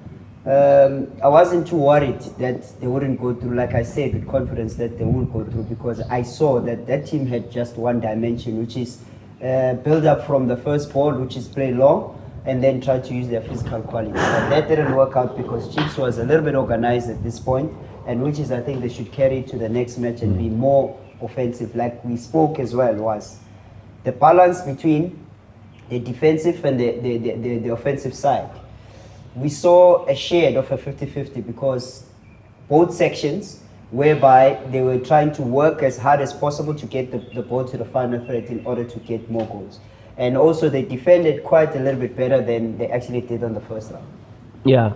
I wasn't too worried that they wouldn't go through, like I said, with confidence that they would go through, because I saw that that team had just one dimension, which is build up from the first ball, which is play long, and then try to use their physical quality. But that didn't work out because Chiefs was a little bit organized at this point, and which is, I think, they should carry to the next match and be more offensive. Like we spoke as well, was the balance between the defensive and the offensive side. we saw a shade of a 50-50 because both sections, whereby they were trying to work as hard as possible to get the ball to the final third in order to get more goals. And also they defended quite a little bit better than they actually did on the first round. Yeah.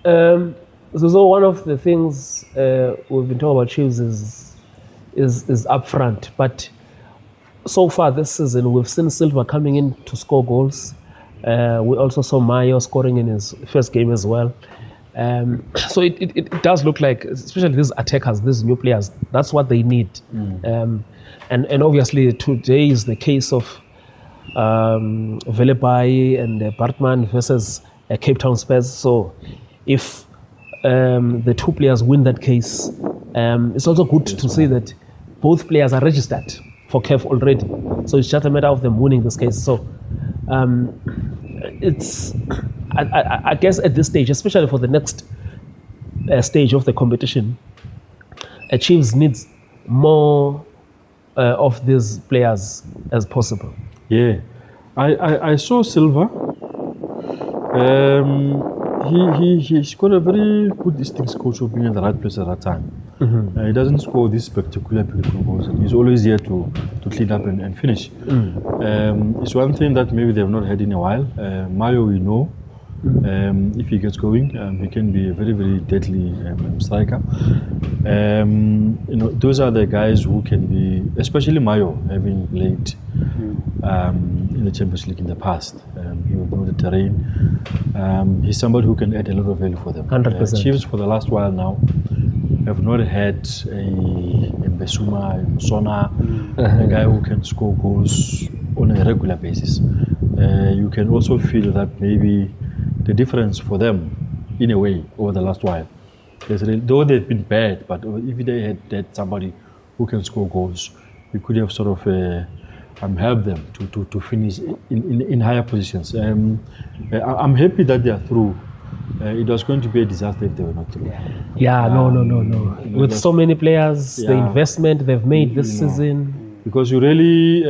So one of the things we've been talking about Chiefs is up front, but so far this season we've seen Silva coming in to score goals. We also saw Mayo scoring in his first game as well. So it does look like, especially these attackers, these new players, that's what they need. And obviously today is the case of Velepai and Bartman versus Cape Town Spurs. So if the two players win that case, it's also good to see that both players are registered for CAF already. So it's just a matter of them winning this case. So it's, I guess at this stage, especially for the next stage of the competition, Chiefs needs more of these players as possible. Yeah, I saw Silva. He's got a very good instincts coach of being in the right place at that time. He doesn't score these spectacular beautiful goals, and he's always there to clean up and finish. It's one thing that maybe they've not had in a while. Mayo, we know, if he gets going, he can be a very, very deadly striker. Those are the guys who can be, especially Mayo, having played in the Champions League in the past. He would know the terrain. He's somebody who can add a lot of value for them. 100%. Chiefs for the last while now have not had a Mbesuma, a Sona, a guy who can score goals on a regular basis. You can also feel that maybe the difference for them, in a way, over the last while, though they've been bad, but if they had somebody who can score goals, we could have sort of helped them to finish in higher positions. I'm happy that they are through. It was going to be a disaster if they were not through. Yeah, no. With so many players, the investment they've made this season. Because you really,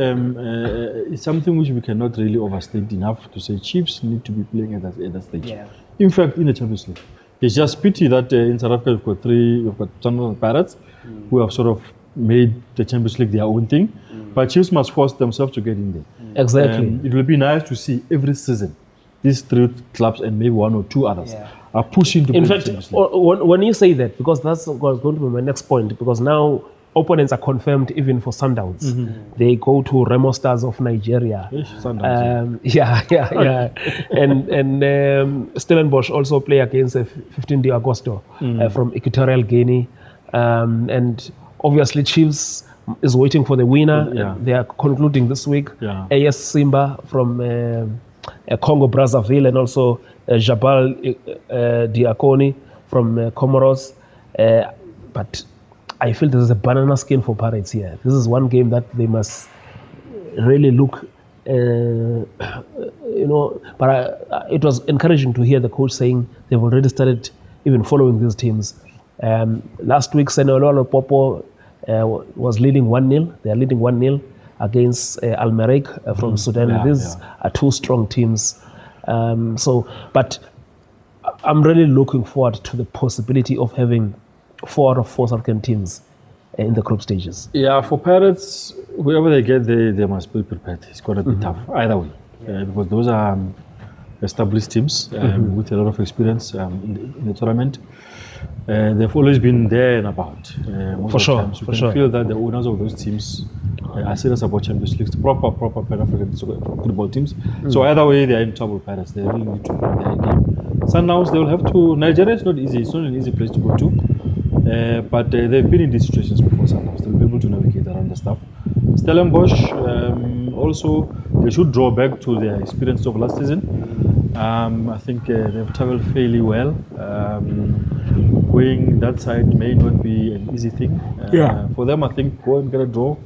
it's something which we cannot really overstate enough to say Chiefs need to be playing at that stage. Yeah. In fact, in the Champions League. It's just pity that in South Africa we've got Sunderland Pirates who have sort of made the Champions League their own thing. But Chiefs must force themselves to get in there. Exactly. It will be nice to see every season these three clubs and maybe one or two others are pushing to play In the fact, Champions League. when you say that, because that's going to be my next point, because now opponents are confirmed even for Sundowns. They go to Remo Stars of Nigeria. Sundowns, And Stellenbosch also play against 15 de Agosto from Equatorial Guinea. And obviously Chiefs is waiting for the winner. They are concluding this week. AS Simba from Congo Brazzaville, and also Jabal Diakoni from Comoros. But I feel this is a banana skin for Pirates here. This is one game that they must really look, but it was encouraging to hear the coach saying they've already started even following these teams. Last week, Senololo Popo was leading 1-0. They are leading 1-0 against Al Merreikh from Sudan. These are two strong teams. But I'm really looking forward to the possibility of having 4 out of 4 South African teams in the group stages. Yeah, for Pirates, whoever they get, they must be prepared. It's going to be tough, either way. Because those are established teams with a lot of experience in the tournament. They've always been there and about. For sure. You can feel that the owners of those teams are serious about Champions League, proper Pan-African football teams. So either way, they are in trouble, Pirates. They really need to win their game. Sundowns, they will have to. Nigeria is not easy. It's not an easy place to go to. But they've been in these situations before. Sometimes they'll be able to navigate around the stuff. Stellenbosch, also, they should draw back to their experience of last season. I think they've travelled fairly well. Going that side may not be an easy thing. For them, I think go and get a draw,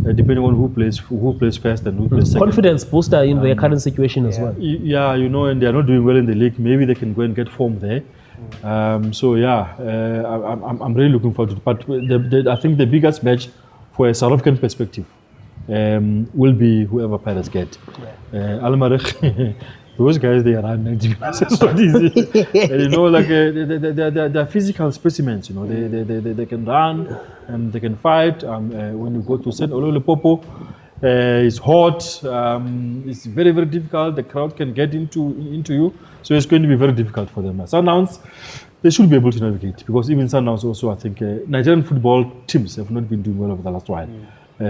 depending on who plays first and who plays second. Confidence booster in their current situation as well. And they are not doing well in the league. Maybe they can go and get form there. I'm really looking forward to it. But I think the biggest match for a South African perspective will be whoever Pirates get. Al Merreikh those guys, they run 90 minutes. It's not easy. And, you know, like they're physical specimens. You know, they can run and they can fight. When you go to St. Ololipopo, it's hot. It's very, very difficult. The crowd can get into you, so it's going to be very difficult for them. Sundowns, they should be able to navigate, because even Sundowns also, I think Nigerian football teams have not been doing well over the last while.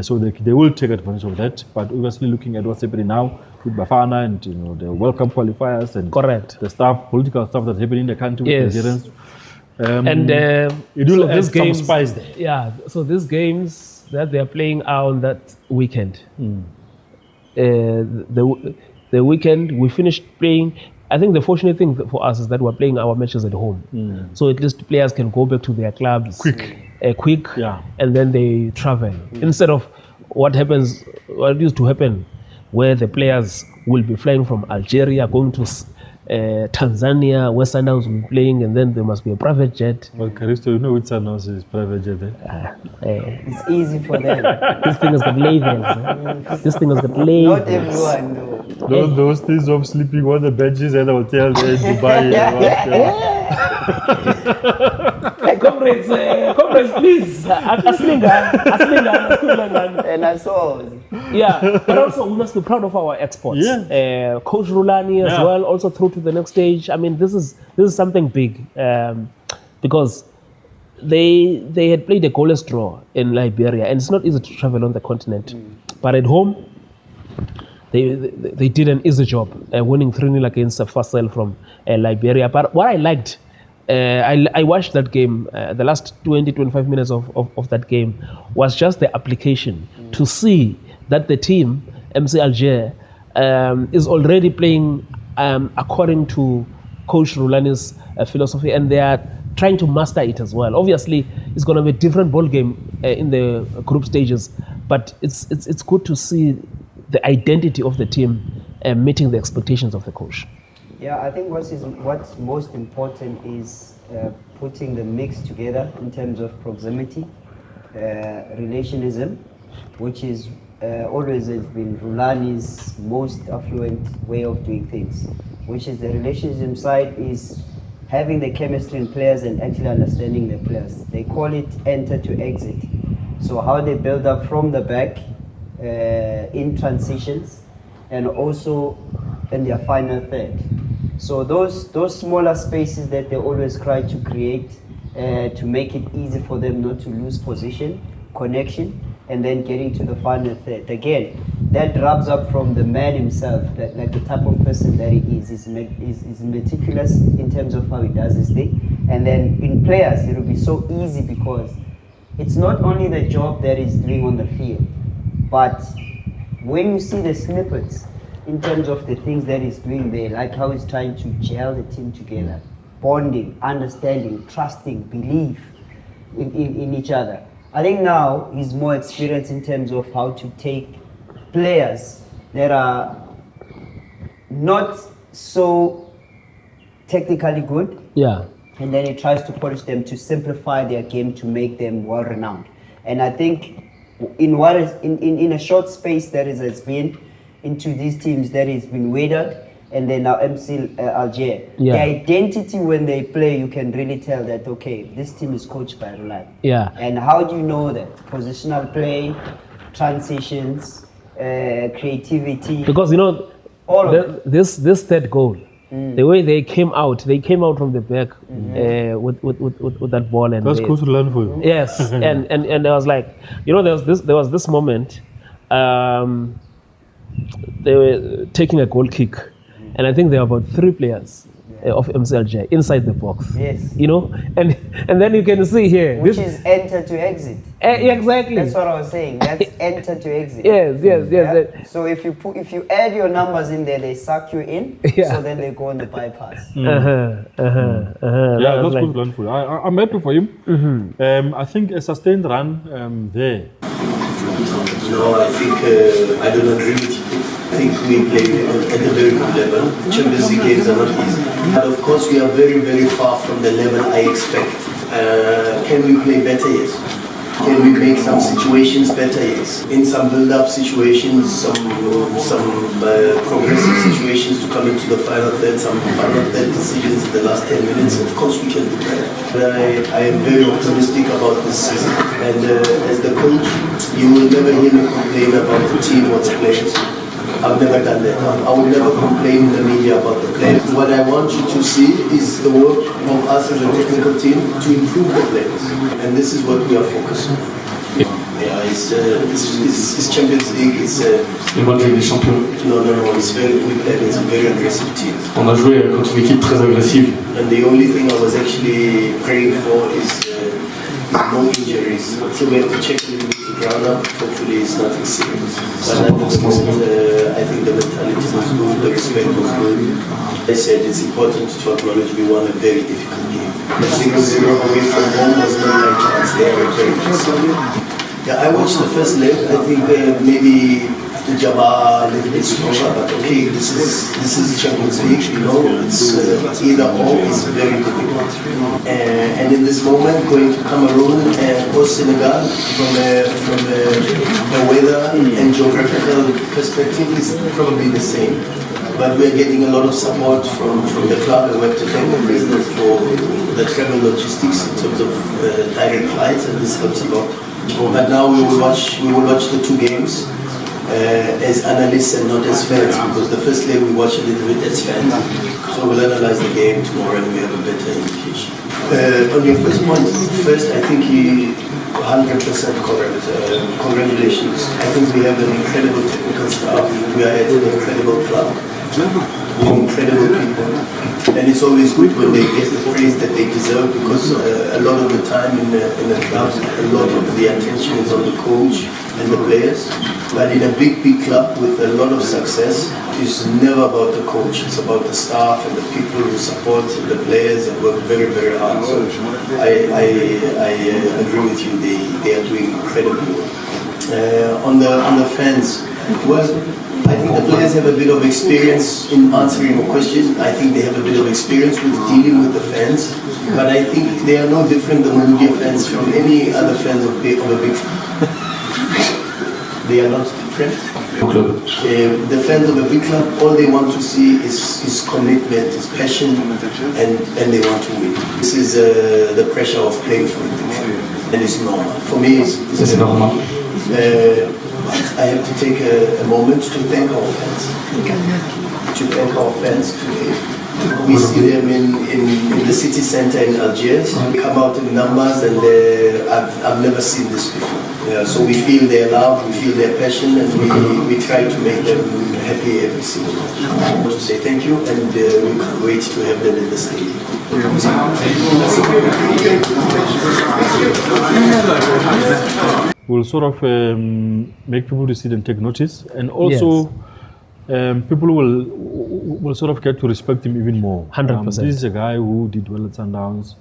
So they will take advantage of that. But obviously, looking at what's happening now with Bafana and, you know, the World Cup qualifiers and the stuff, political stuff that's happening in the country with Nigerians, it will add some spice there. Yeah. So these games that they are playing are on that weekend. The weekend we finished playing. I think the fortunate thing for us is that we're playing our matches at home. So at least players can go back to their clubs quick, and then they travel. Instead of what used to happen, where the players will be flying from Algeria, going to Tanzania, where Sundowns will be playing, and then there must be a private jet. Well, Caristo, you know which Sundowns is private jet, It's easy for them. This thing has got labels. This thing has got labels. Not everyone, though. Those things of sleeping on the benches at the hotel there in Dubai. Comrades, please. And I saw. Yeah, but also we must be proud of our exports. Coach Rulani as well, also through to the next stage. I mean, this is something big, because they had played a goalless draw in Liberia, and it's not easy to travel on the continent. But at home, they did an easy job, winning 3-0 against CAFCL from Liberia. But what I liked, I watched that game, the last 20-25 minutes of that game was just the application to see that the team, MC Alger, is already playing according to Coach Rulani's philosophy, and they are trying to master it as well. Obviously, it's going to be a different ball game in the group stages, but it's good to see the identity of the team meeting the expectations of the coach. Yeah, I think what's most important is putting the mix together in terms of proximity, relationism, which is always has been Rulani's most affluent way of doing things, which is the relationship side is having the chemistry in players and actually understanding the players. They call it enter to exit. So how they build up from the back in transitions and also in their final third. So those smaller spaces that they always try to create to make it easy for them not to lose position, connection, and then getting to the final third. Again, that rubs up from the man himself, like the type of person that he is. He's meticulous in terms of how he does his thing. And then in players, it will be so easy because it's not only the job that he's doing on the field, but when you see the snippets in terms of the things that he's doing there, like how he's trying to gel the team together, bonding, understanding, trusting, belief in each other. I think now he's more experienced in terms of how to take players that are not so technically good, and then he tries to polish them to simplify their game to make them well-renowned. And I think in a short space that has been into these teams that has been Wydad and then now MC Alger. The identity when they play, you can really tell that, okay, this team is coached by Rulani. And how do you know that? Positional play, transitions, creativity. Because, you know, this third goal, the way they came out from the back with that ball. And that's cool to learn for you. Yes, and I was like, you know, there was this moment, they were taking a goal kick, and I think there were about 3 players of MCLJ inside the box. Yes. You know, and then you can see here. Which is enter to exit. Exactly. That's what I was saying. That's enter to exit. Yes. So if you add your numbers in there, they suck you in. So then they go on the bypass. Yeah, that's good run for you. I'm happy for him. I think a sustained run there. No, I think I don't agree with you. I think we play at a very good level. Champions League games are not easy. But of course, we are very, very far from the level I expect. Can we play better? Yes. Can we make some situations better? Yes. In some build-up situations, some progressive situations to come into the final third, some final third decisions in the last 10 minutes. Of course, we can do better. But I am very optimistic about this season. And as the coach, you will never hear me complain about the team or the players. I've never done that. I would never complain in the media about the players. What I want you to see is the work of us as a technical team to improve the players. And this is what we are focusing on. Yeah, it's Champions League. It's le match avec les champions. no. It's a very aggressive team. On a joué contre une équipe très agressive. And the only thing I was actually praying for is no injuries. So we have to check a little bit the ground up. Hopefully it's nothing serious. But at this moment, I think the mentality was good, the respect was good. I said it's important to acknowledge we won a very difficult game. The 0-0 away from home was not my chance. They were very good. Yeah, I watched the first leg. I think maybe the Jabba a little bit stronger, but okay, this is Champions League, you know, it's either or is very difficult. And in this moment, going to Cameroon or Senegal from a weather and geographical perspective is probably the same. But we are getting a lot of support from the club, and we have to thank the president for the travel logistics in terms of direct flights, and this helps a lot. But now we will watch the two games as analysts and not as fans, because the first leg we watched a little bit as fans. So we'll analyze the game tomorrow and we have a better indication. On your first point, I think you 100% correct. Congratulations. I think we have an incredible technical staff. We are at an incredible club. Incredible people, and it's always good when they get the praise that they deserve, because a lot of the time in the clubs, a lot of the attention is on the coach and the players. But in a big club with a lot of success, it's never about the coach. It's about the staff and the people who support the players and work very, very hard. So I agree with you. They are doing incredible work. On the fans, well, I think the players have a bit of experience in answering a question. I think they have a bit of experience with dealing with the fans. But I think they are no different than Maludia fans from any other fans of a big club. They are not different. The fans of a big club, all they want to see is commitment, is passion, and they want to win. This is the pressure of playing for a big club. And it's normal. For me, it's normal. I have to take a moment to thank our fans. Today. We see them in the city center in Algiers. They come out in numbers, and I've never seen this before. Yeah, so we feel their love, we feel their passion, and we try to make them happy every single day. I want to say thank you, and we can't wait to have them in the stadium. Will sort of make people to see and take notice, and also people will sort of get to respect him even more. 100%. This is a guy who did well at Sundowns.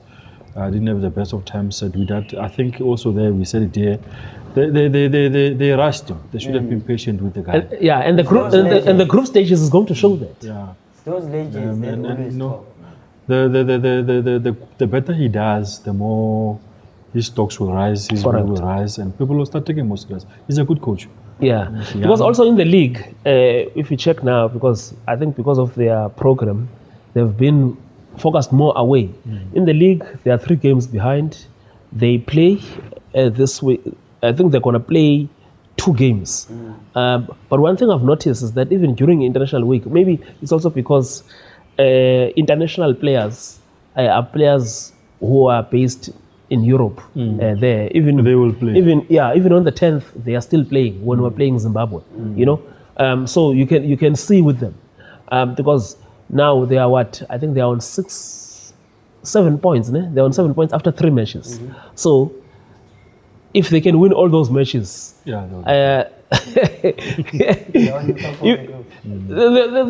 Didn't have the best of times at Wydad. I think also there we said it here. They rushed him. They should have been patient with the guy. And the group stages is going to show that. Yeah. Those legends that always talk. The better he does, the more his stocks will rise, his value will rise, and people will start taking more serious. He's a good coach. Yeah, because also in the league, if you check now, because I think because of their program, they've been focused more away. In the league, they are 3 games behind. They play this week. I think they're going to play 2 games. But one thing I've noticed is that even during International Week, maybe it's also because international players are players who are based in Europe. There, even they will play. Even on the 10th, they are still playing when we're playing Zimbabwe. You know, so you can see with them because now they are what? I think they are on 7 points. They're on 7 points after 3 matches. So if they can win all those matches, they're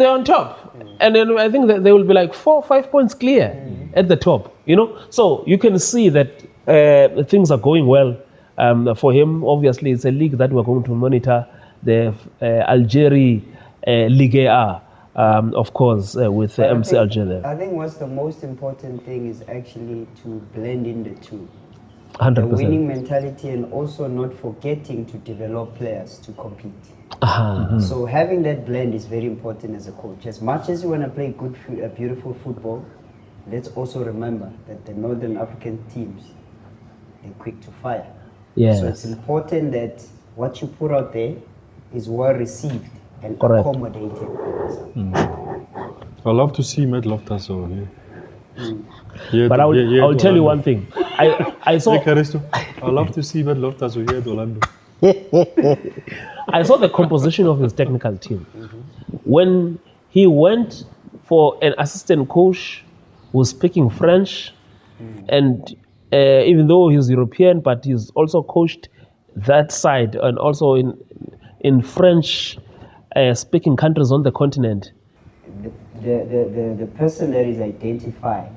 on top. And then I think that they will be like 4 or 5 points clear at the top. You know, so you can see that things are going well for him. Obviously, it's a league that we're going to monitor. The Algeria Ligue A. Of course, with MC Alger there. I think what's the most important thing is actually to blend in the two. 100%. The winning mentality, and also not forgetting to develop players to compete. So having that blend is very important as a coach. As much as you want to play good, beautiful football, let's also remember that the Northern African teams, they're quick to fire. Yes. So it's important that what you put out there is well received and Correct. accommodated. I love to see Matt Loftus over here. But I'll tell you one thing. I saw Hey, Caristo, I love to see Matt Loftus over here at Orlando. I saw the composition of his technical team. When he went for an assistant coach who was speaking French, and even though he's European, but he's also coached that side, and also in French speaking countries on the continent. The person that is identified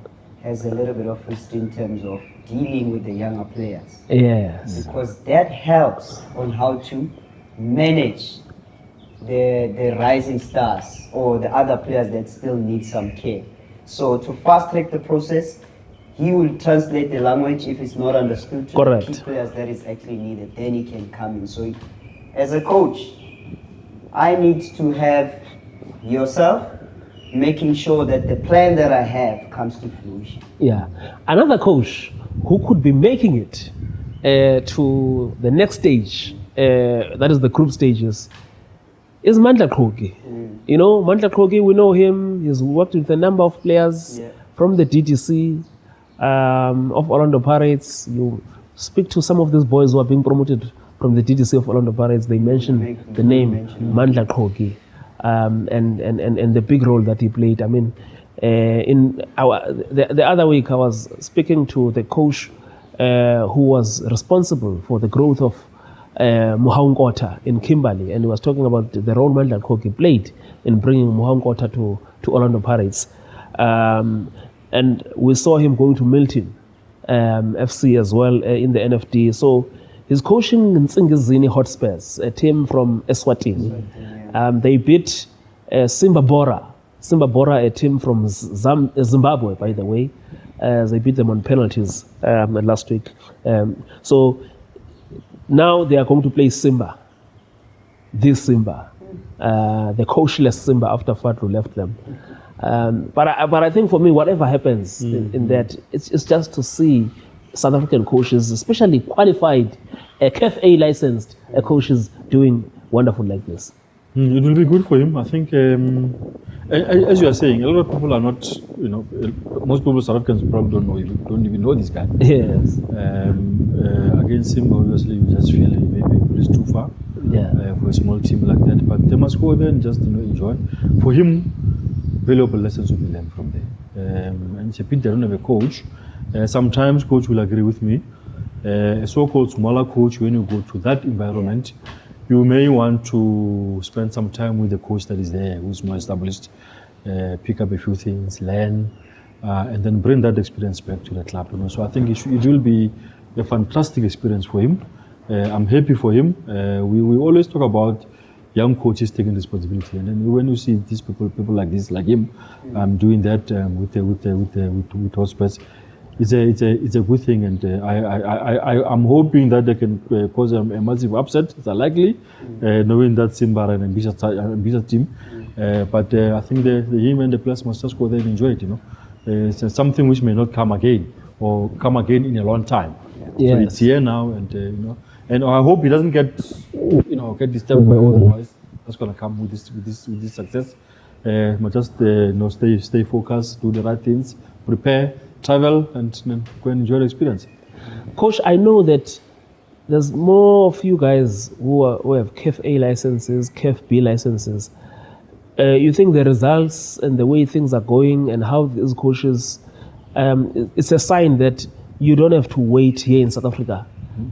has a little bit of history in terms of dealing with the younger players. Yes. Because that helps on how to manage the rising stars or the other players that still need some care. So to fast track the process, he will translate the language if it's not understood to Correct. the key players that is actually needed. Then he can come in. So as a coach, I need to have yourself making sure that the plan that I have comes to fruition. Yeah. Another coach who could be making it to the next stage, that is the group stages, is Mandla Qhogi. You know, Mandla Qhogi, we know him. He's worked with a number of players from the DDC of Orlando Pirates. You speak to some of these boys who are being promoted from the DDC of Orlando Pirates, they mention the name Mandla Qhogi. And the big role that he played. I mean, the other week I was speaking to the coach who was responsible for the growth of Mohankota in Kimberley, and he was talking about the role Mandla Qhogi played in bringing Mohankota to Orlando Pirates. And we saw him going to Milton FC as well in the NFD. So he's coaching Nsingizini Hotspurs, a team from Eswatini. They beat Simba Bora, a team from Zimbabwe, by the way. They beat them on penalties last week. So now they are going to play Simba, the coachless Simba after Fadlu left them. But I think for me, whatever happens in that, it's just to see South African coaches, especially qualified, CAFCL licensed coaches, doing wonderful like this. It will be good for him. I think, as you are saying, a lot of people are not, most people, South Africans probably don't even know this guy. Yes. Against him, obviously, you just feel maybe it's too far for a small team like that. But they must go there and just enjoy. For him, valuable lessons will be learned from there. And it's a pity they don't have a coach. Sometimes coach will agree with me. A so-called smaller coach, when you go to that environment, you may want to spend some time with the coach that is there, who's more established, pick up a few things, learn, and then bring that experience back to the club. So I think it will be a fantastic experience for him. I'm happy for him. We always talk about young coaches taking responsibility, and then when you see these people like this, like him, doing that with Hotspurs, it's a good thing, and I'm hoping that they can cause a massive upset. It's unlikely, knowing that Simba and ambitious team. But I think him and the players must just go there and enjoy it. It's something which may not come again or come again in a long time. Yes. So it's here now, and I hope he doesn't get disturbed by all the noise that's going to come with this success. But just stay focused, do the right things, prepare, travel, and go and enjoy the experience. Coach, I know that there's more of you guys who have CAFCL licenses, CAFB licenses. You think the results and the way things are going and how these coaches, it's a sign that you don't have to wait here in South Africa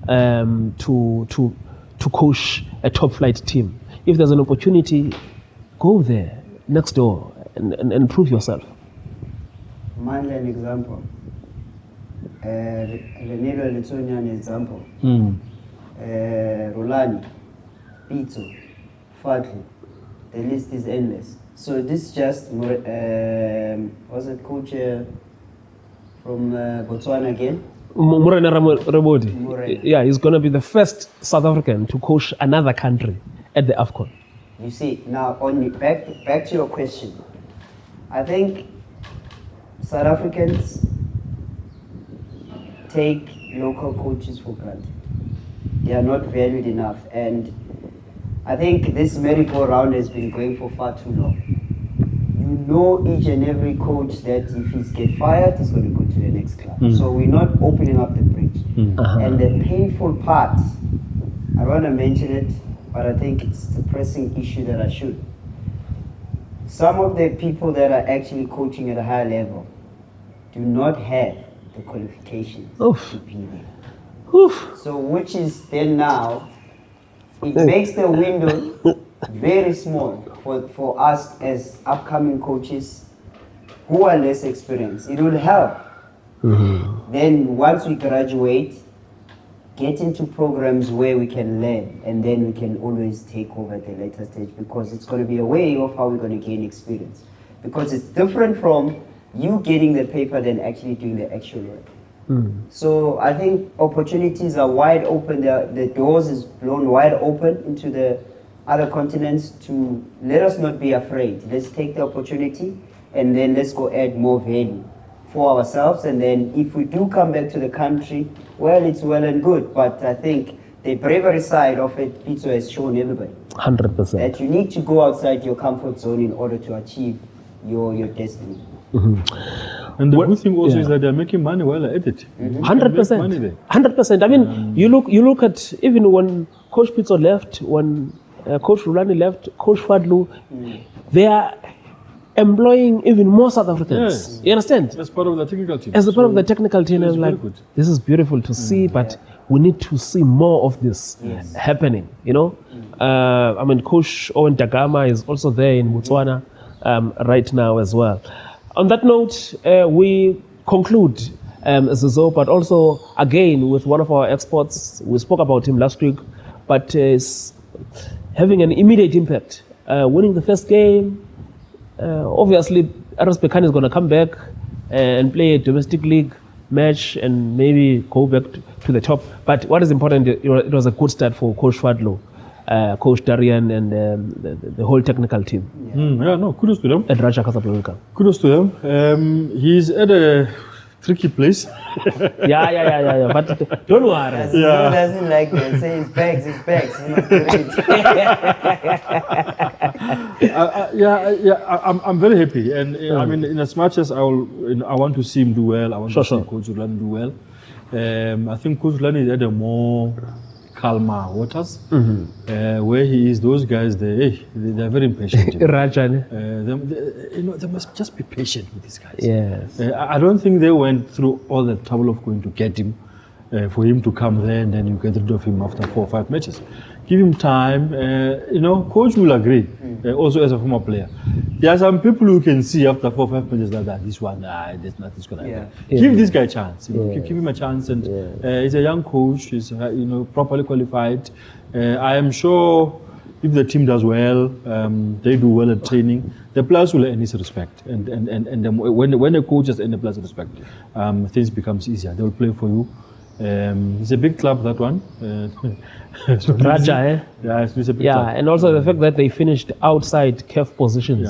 to coach a top flight team. If there's an opportunity, go there next door and prove yourself. Mandla an example. Renilo Lithuania an example. Rulani, Pito, Fadlu. The list is endless. So this just was it coach from Botswana again? Morena Rebodi. Morena. Yeah, he's going to be the first South African to coach another country at the AFCON. You see, now back to your question. I think South Africans take local coaches for granted. They are not valued enough, and I think this merry-go-round has been going for far too long. You know each and every coach that if he's get fired, he's going to go to the next club. So we're not opening up the bridge. And the painful part, I don't want to mention it, but I think it's a pressing issue that I should. Some of the people that are actually coaching at a high level do not have the qualifications to be there. So which is then now, it makes the window very small for us as upcoming coaches who are less experienced. It will help. Then once we graduate, get into programs where we can learn, and then we can always take over at the later stage, because it's going to be a way of how we're going to gain experience. Because it's different from you getting the paper than actually doing the actual work. So I think opportunities are wide open. The doors is blown wide open into the other continents to let us not be afraid. Let's take the opportunity and then let's go add more value for ourselves. And then if we do come back to the country, well, it's well and good. But I think the bravery side of it, Pizzo has shown everybody. 100%. That you need to go outside your comfort zone in order to achieve your destiny. And the good thing also is that they're making money while at it. 100%. 100%. I mean, you look at even when Coach Pizzo left, when Coach Rulani left, Coach Fadlu, they are employing even more South Africans. Yes. You understand? As part of the technical team. As a part of the technical team, it's I'm like, very good. this is beautiful to see, but we need to see more of this happening. You know, I mean, Coach Owen Dagama is also there in Botswana right now as well. On that note, we conclude Zizo, but also again with one of our exports. We spoke about him last week, but is having an immediate impact. Winning the first game, obviously RS Berkane is going to come back and play a domestic league match and maybe go back to the top. But what is important, it was a good start for Coach Fadlu, Coach Darian, and the whole technical team. Kudos to them. At Raja Casablanca. Kudos to them. He's at a tricky place. Yeah. But don't worry. He doesn't like to say his bags. He must be rich. I'm very happy, and I mean, in as much as I want to see him do well, I want to see Coach Rulani do well. I think Coach Rulani is at a more calmer waters, where he is. Those guys, they're very impatient. Rajan. They must just be patient with these guys. Yes. I don't think they went through all the trouble of going to get him, for him to come there and then you get rid of him after 4 or 5 matches. Give him time. Coach will agree. Also, as a former player, there are some people who can see after 4 or 5 matches that this one, there's nothing's gonna happen. Give this guy a chance. Give him a chance, and he's a young coach. He's properly qualified. I am sure if the team does well, they do well at training, the players will earn his respect. And when a coach has earned the players' respect, things becomes easier. They will play for you. It's a big club, that one. Raja, Yeah, it's a big club. and also the fact that they finished outside CAF positions.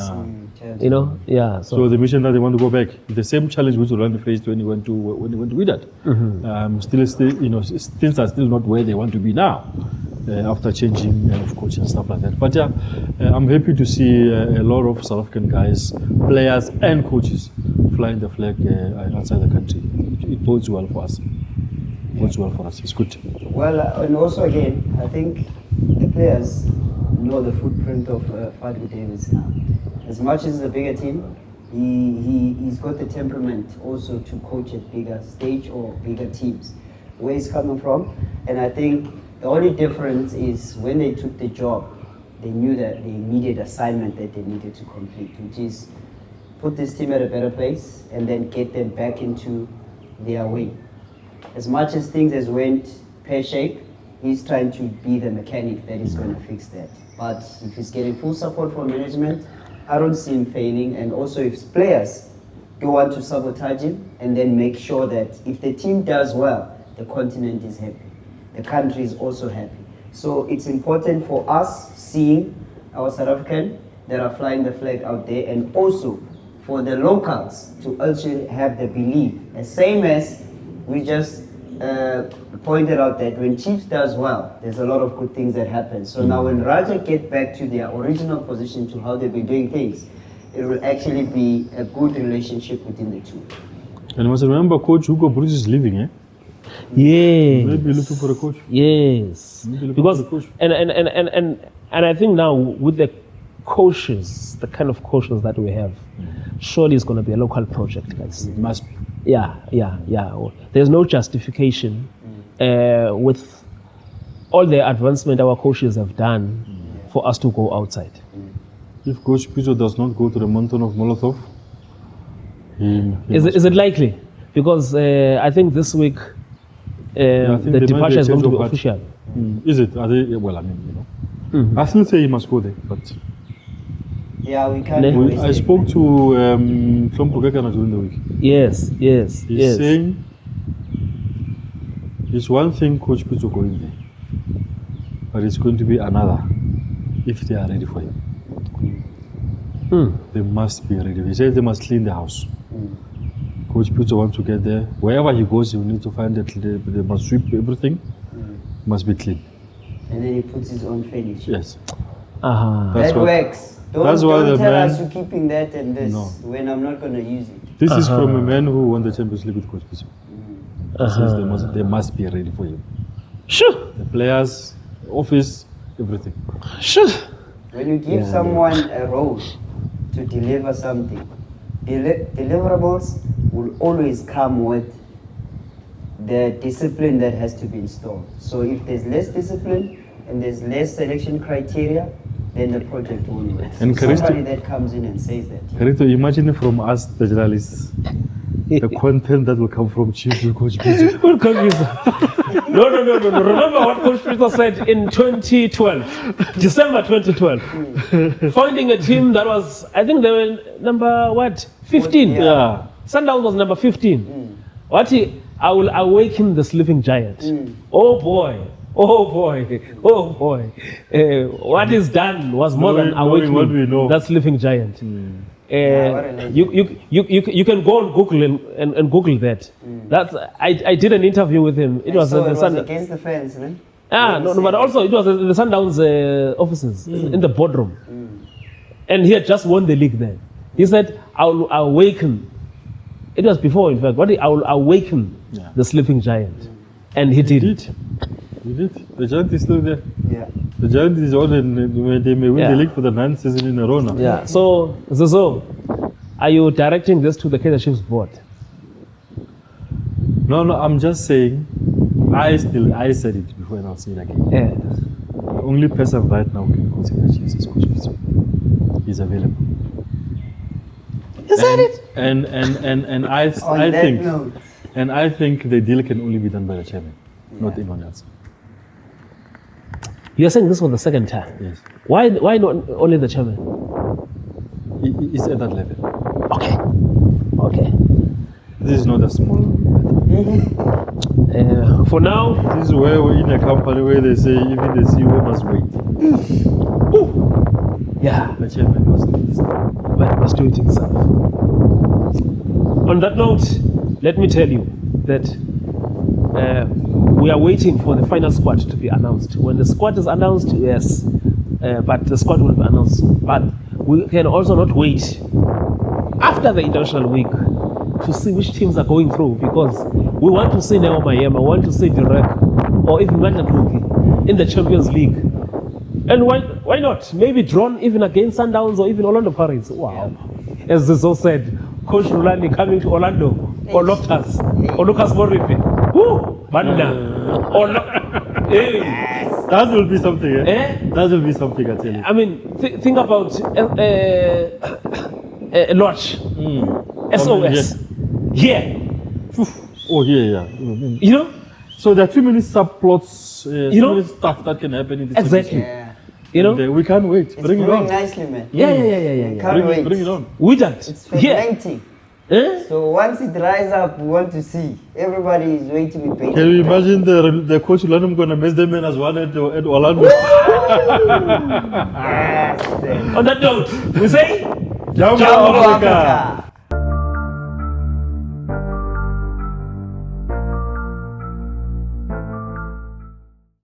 So the mission that they want to go back, the same challenge which Rulani faced when he went to Wydad. Things are still not where they want to be now, after changing of coach and stuff like that. But I'm happy to see a lot of South African guys, players and coaches flying the flag outside the country. It bodes well for us. It's good. Well, and also again, I think the players know the footprint of Fadlu Davids now. As much as it's a bigger team, he's got the temperament also to coach at bigger stage or bigger teams. Where he's coming from, and I think the only difference is when they took the job, they knew that the immediate assignment that they needed to complete, which is put this team at a better place and then get them back into their way. As much as things has went pear-shaped, he's trying to be the mechanic that is going to fix that. But if he's getting full support from management, I don't see him failing. And also if players don't want to sabotage him, and then make sure that if the team does well, the continent is happy. The country is also happy. So it's important for us seeing our South African that are flying the flag out there, and also for the locals to also have the belief. The same as we just pointed out that when Chiefs does well, there's a lot of good things that happen. So now when Raja get back to their original position to how they've been doing things, it will actually be a good relationship within the two. And you must remember, Coach Hugo Bruce is leaving, eh? Yes. Maybe looking for a coach. Yes. Maybe looking Because for a coach. and I think now with the coaches, the kind of coaches that we have, surely it's going to be a local project, guys. It must be. Yeah. There's no justification with all the advancement our coaches have done for us to go outside. If Coach Pizzo does not go to the mountain of Molotov, Is it likely? Because I think this week I think the there might be departure a is going change to be of heart. official. Is it? Are they? Well, I mean, I still say he must go there, but Yeah, we can't Ne- be wasted. I spoke to Tlhompo Kekana during the week. Yes. He's saying it's one thing Coach Pizzo going there, but it's going to be another if they are ready for him. They must be ready. He says they must clean the house. Coach Pizzo wants to get there. Wherever he goes, he will need to find that they must sweep everything. Must be clean. And then he puts his own finish. Yes. Uh-huh. That's That what- works. Don't, that's why don't the tell man- us you're keeping that and this No. when I'm not going to use it. This is from a man who won the Champions League with Coach Pizzo. He says they must be ready for him. Sure. The players, office, everything. Sure. When you give someone a role to deliver something, deliverables will always come with the discipline that has to be installed. So if there's less discipline and there's less selection criteria, then the project won't work. So And Karisto- somebody that comes in and says that. Carito, imagine from us, the journalists, the content that will come from Chief to Coach Pizzo. What Coach Pizzo? No. Remember what Coach Pizzo said in 2012, December 2012, finding a team that was, I think they were number what? 15. Yeah. Sundowns was number 15. I will awaken the sleeping giant. Oh boy. What is done was more than Knowing what we awakening know. that sleeping giant. Yeah, what a legend. You can go on Google and Google that. That's I did an interview with him. It was so at it the was Sun. against the fence, man. But also it was at the Sundowns offices in the boardroom, and he had just won the league then. He said, "I will awaken." It was before, in fact. I will awaken the sleeping giant, and he did it. He did. The giant is still there. Yeah. The giant is on, and they may win Yeah. the league for the 9th season in a row now. Yeah. So, are you directing this to the Kaizer Chiefs board? No, I'm just saying. I said it before, and I'll say it again. Yeah. The only person right now who can consider Chiefs is Coach Pizzo. He's available. Is that it? And I On that think, note, and I think the deal can only be done by the chairman, not anyone else. You're saying this for the second time. Yes. Why not only the chairman? It's at that level. Okay. This is not a small matter. For now, This is where we're in a company where they say even the CEO must wait. yeah, The chairman must do this. but it must do it himself. On that note, let me tell you that we are waiting for the final squad to be announced. When the squad is announced, yes, but the squad will be announced soon. But we can also not wait after the international week to see which teams are going through, because we want to see Neo Mayema, we want to see Direk, or even Mandla Qhogi in the Champions League. And why not? Maybe drawn even against Sundowns or even Orlando Pirates. Wow. As Zizo said, Coach Rulani coming to Orlando, or Loftus, or Lucas Moripe. Woo! Banda. Hey. That will be something, eh? Eh? That will be something, I tell you. I mean, think about Lodge. SOS. Yeah. Oh, yeah. You know? So there are too many subplots, You know? too many stuff that can happen in this Exactly. episode. yeah. You know? And, we can't wait. It's Bring it growing on. nicely, man. Yeah. Can't wait. Bring it on. With that. It's Yeah. fermenting. So once it rises up, we want to see. Everybody is waiting with patience. Can you imagine the coach Rulani Mokwena mess them in as one at Orlando? Yes. On that note, we say, Jambo Jambo Africa. Africa.